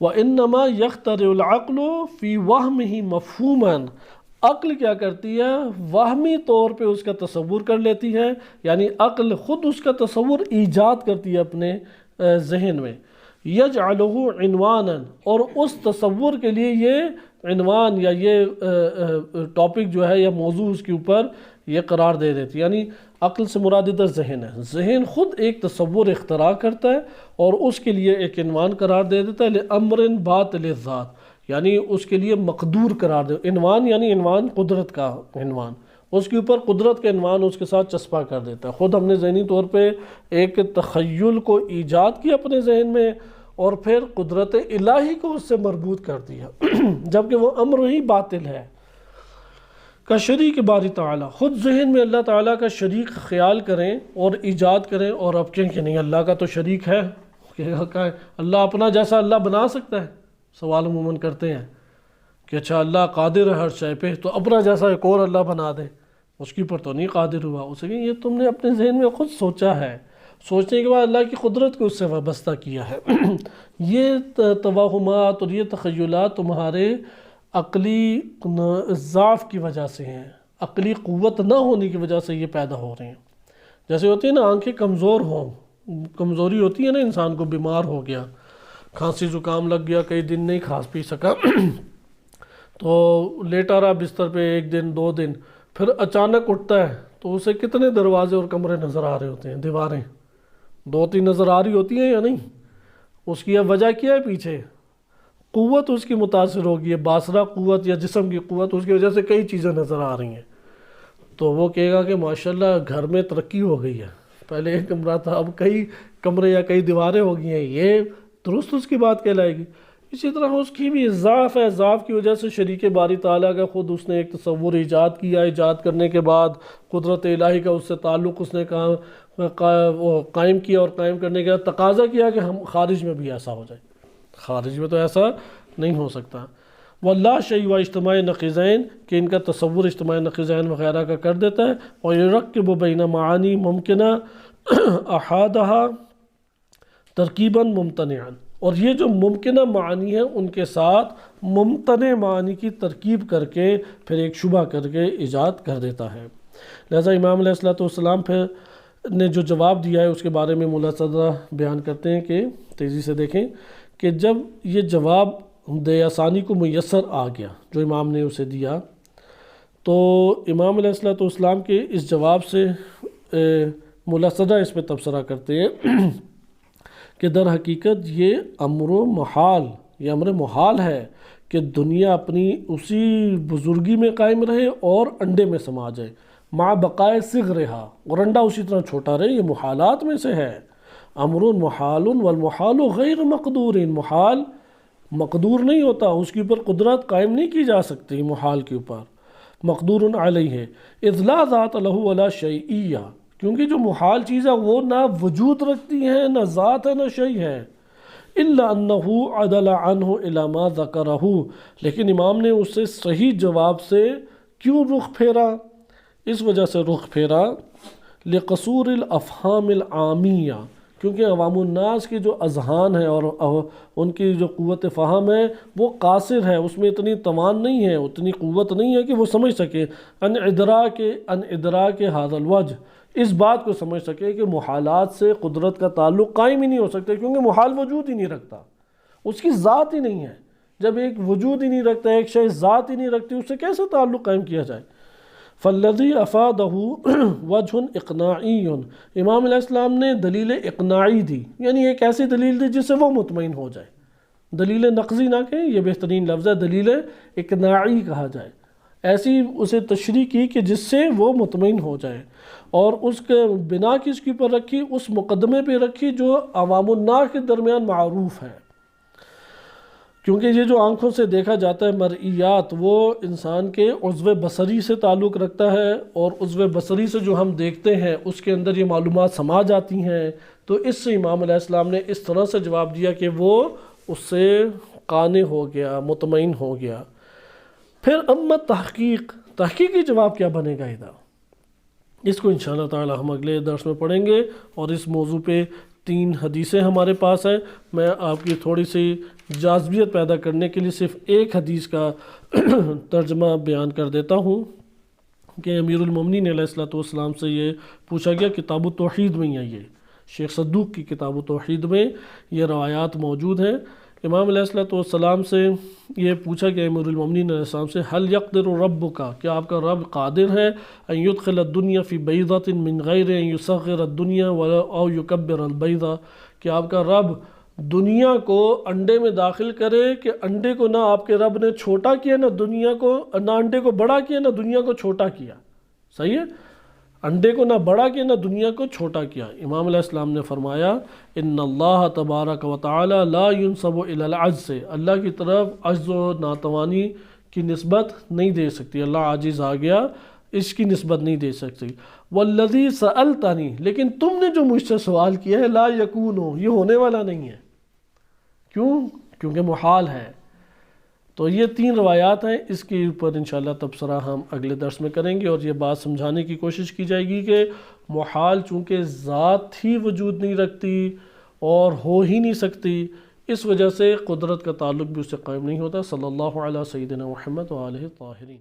[SPEAKER 1] وانما یخترع العقل فی وہمہ مفہوما، عقل کیا کرتی ہے؟ وہمی طور پہ اس کا تصور کر لیتی ہے، یعنی عقل خود اس کا تصور ایجاد کرتی ہے اپنے ذہن میں۔ یجعلہ عنوانا، اور اس تصور کے لیے یہ عنوان یا یہ ٹاپک جو ہے یا موضوع اس کے اوپر یہ قرار دے دیتی ہے۔ یعنی عقل سے مراد ادھر ذہن ہے، ذہن خود ایک تصور اختراع کرتا ہے اور اس کے لیے ایک عنوان قرار دے دیتا ہے، لامر باطل الذات، یعنی اس کے لیے مقدور قرار دے۔ عنوان یعنی عنوان قدرت کا عنوان، اس کے اوپر قدرت کا عنوان اس کے ساتھ چسپاں کر دیتا ہے۔ خود ہم نے ذہنی طور پہ ایک تخیل کو ایجاد کیا اپنے ذہن میں اور پھر قدرت الہی کو اس سے مربوط کر دیا، جبکہ وہ امر ہی باطل ہے۔ کا شریک باری تعالیٰ، خود ذہن میں اللہ تعالیٰ کا شریک خیال کریں اور ایجاد کریں اور اب کہیں کہ نہیں اللہ کا تو شریک ہے، کہ اللہ اپنا جیسا اللہ بنا سکتا ہے؟ سوال عموماً کرتے ہیں کہ اچھا اللہ قادر ہے ہر شے پہ، تو اپنا جیسا ایک اور اللہ بنا دے، اس کے اوپر تو نہیں قادر ہوا۔ اسے کہ یہ تم نے اپنے ذہن میں خود سوچا ہے، سوچنے کے بعد اللہ کی قدرت کو اس سے وابستہ کیا ہے۔ یہ توہمات اور یہ تخیلات تمہارے عقلی ضعف کی وجہ سے ہیں، عقلی قوت نہ ہونے کی وجہ سے یہ پیدا ہو رہے ہیں۔ جیسے ہوتی ہے نا آنکھیں کمزور ہوں، کمزوری ہوتی ہے نا، انسان کو بیمار ہو گیا، کھانسی زکام لگ گیا، کئی دن نہیں کھا پی سکا، تو لیٹا رہا بستر پہ ایک دن 2 دن، پھر اچانک اٹھتا ہے تو اسے کتنے دروازے اور کمرے نظر آ رہے ہوتے ہیں، دیواریں 2-3 نظر آ رہی ہوتی ہیں یا نہیں؟ اس کی وجہ کیا ہے؟ پیچھے قوت اس کی متاثر ہوگی ہے، باصرہ قوت یا جسم کی قوت، اس کی وجہ سے کئی چیزیں نظر آ رہی ہیں۔ تو وہ کہے گا کہ ماشاءاللہ گھر میں ترقی ہو گئی ہے، پہلے ایک کمرہ تھا اب کئی کمرے یا کئی دیواریں ہو گئی ہیں، یہ درست اس کی بات کہلائے گی۔ اسی طرح اس کی بھی ضعف ہے، ضعف کی وجہ سے شریک باری تعالیٰ کا خود اس نے ایک تصور ایجاد کیا، ایجاد کرنے کے بعد قدرت الہی کا اس سے تعلق اس نے قائم کیا، اور قائم کرنے کے بعد تقاضا کیا کہ ہم خارج میں بھی ایسا ہو جائے، خارج میں تو ایسا نہیں ہو سکتا۔ واللہ شیء و اجتماع نقیضین کہ ان کا تصور اجتماع نقیضین وغیرہ کا کر دیتا ہے، اور یرکب بین معانی ممکنہ احادہا ترکیباً ممتنعا، اور یہ جو ممکنہ معانی ہیں ان کے ساتھ ممتنع معانی کی ترکیب کر کے پھر ایک شبہ کر کے ایجاد کر دیتا ہے۔ لہذا امام علیہ السلام پھر نے جو جواب دیا ہے اس کے بارے میں مولا صدرہ بیان کرتے ہیں کہ تیزی سے دیکھیں کہ جب یہ جواب دیا ثانی کو میسر آ گیا جو امام نے اسے دیا، تو امام علیہ السلام کے اس جواب سے مولا صدرہ اس پہ تبصرہ کرتے ہیں کہ در حقیقت یہ امر محال ہے کہ دنیا اپنی اسی بزرگی میں قائم رہے اور انڈے میں سما جائے، مع بقائے صغرہا، اور انڈا اسی طرح چھوٹا رہے، یہ محالات میں سے ہے۔ امر محال والمحال غیر مقدور، محال مقدور نہیں ہوتا، اس کے اوپر قدرت قائم نہیں کی جا سکتی، محال کے اوپر مقدور علیہ، اذ لا ذات لہ ولا شیئیہ، کیونکہ جو محال چیز ہے وہ نہ وجود رکھتی ہے، نہ ذات ہے، نہ شیء ہے، الا انہ عدل عنہ الی ما ذکرہ، لیکن امام نے اس سے صحیح جواب سے کیوں رخ پھیرا؟ اس وجہ سے رخ پھیرا لقصور الافہام العامیہ، کیونکہ عوام الناس کے جو اذہان ہیں اور ان کی جو قوت فہم ہے وہ قاصر ہے، اس میں اتنی توان نہیں ہے، اتنی قوت نہیں ہے کہ وہ سمجھ سکے ان ادراک ھذا الوجہ، اس بات کو سمجھ سکے کہ محالات سے قدرت کا تعلق قائم ہی نہیں ہو سکتا، کیونکہ محال وجود ہی نہیں رکھتا، اس کی ذات ہی نہیں ہے۔ جب ایک وجود ہی نہیں رکھتا، ایک شے ذات ہی نہیں رکھتی، اس سے کیسے تعلق قائم کیا جائے؟ فالذی افادہ وجہ اقناعی، امام علیہ السلام نے دلیل اقناعی دی، یعنی ایک ایسی دلیل دی جس سے وہ مطمئن ہو جائے، دلیل نقضی نہ کہیں، یہ بہترین لفظ ہے، دلیل اقناعی کہا جائے، ایسی اسے تشریح کی کہ جس سے وہ مطمئن ہو جائے، اور اس کے بنا کس کے اوپر رکھی؟ اس مقدمے پہ رکھی جو عوام الناس کے درمیان معروف ہے، کیونکہ یہ جو آنکھوں سے دیکھا جاتا ہے مرئیات، وہ انسان کے عضو بصری سے تعلق رکھتا ہے، اور عضو بصری سے جو ہم دیکھتے ہیں اس کے اندر یہ معلومات سما جاتی ہیں، تو اس سے امام علیہ السلام نے اس طرح سے جواب دیا کہ وہ اس سے قانع ہو گیا، مطمئن ہو گیا۔ پھر اما تحقیقی جواب کیا بنے گا ادھر، اس کو انشاءاللہ تعالی ہم اگلے درس میں پڑھیں گے، اور اس موضوع پہ 3 حدیثیں ہمارے پاس ہیں۔ میں آپ کی تھوڑی سی جاذبیت پیدا کرنے کے لیے صرف ایک حدیث کا ترجمہ بیان کر دیتا ہوں کہ امیر المومنین علیہ السلام سے یہ پوچھا گیا، کتاب التوحید میں ہی ہے، یہ شیخ صدوق کی کتاب التوحید میں یہ روایات موجود ہیں۔ امام علیہ السلام سے یہ پوچھا گیا امیر المومنین علیہ السلام سے، حل یقدر ربک، کیا آپ کا رب قادر ہے ان یدخل الدنیا فی بیضۃ من غیر ان یصغر الدنیا او یکبر البیضہ، کہ آپ کا رب دنیا کو انڈے میں داخل کرے کہ انڈے کو نہ آپ کے رب نے چھوٹا کیا، نہ دنیا کو، نہ انڈے کو بڑا کیا، نہ دنیا کو چھوٹا کیا، صحیح ہے، انڈے کو نہ بڑا کیا نہ دنیا کو چھوٹا کیا۔ امام علیہ السلام نے فرمایا، ان اللہ تبارک و تعالی لا ينسب الی العجز، اللہ کی طرف عجز و ناتوانی کی نسبت نہیں دے سکتی، اللہ عاجز آ گیا، اس کی نسبت نہیں دے سکتی۔ والذی سألتنی، لیکن تم نے جو مجھ سے سوال کیا ہے، لا یکون، یہ ہونے والا نہیں ہے، کیوں؟ کیونکہ محال ہے۔ تو یہ 3 روایات ہیں، اس کے اوپر انشاءاللہ تبصرہ ہم اگلے درس میں کریں گے، اور یہ بات سمجھانے کی کوشش کی جائے گی کہ محال چونکہ ذات ہی وجود نہیں رکھتی اور ہو ہی نہیں سکتی، اس وجہ سے قدرت کا تعلق بھی اس سے قائم نہیں ہوتا۔ صلی اللہ علیہ سیدنا محمد و آلہ الطاہرین۔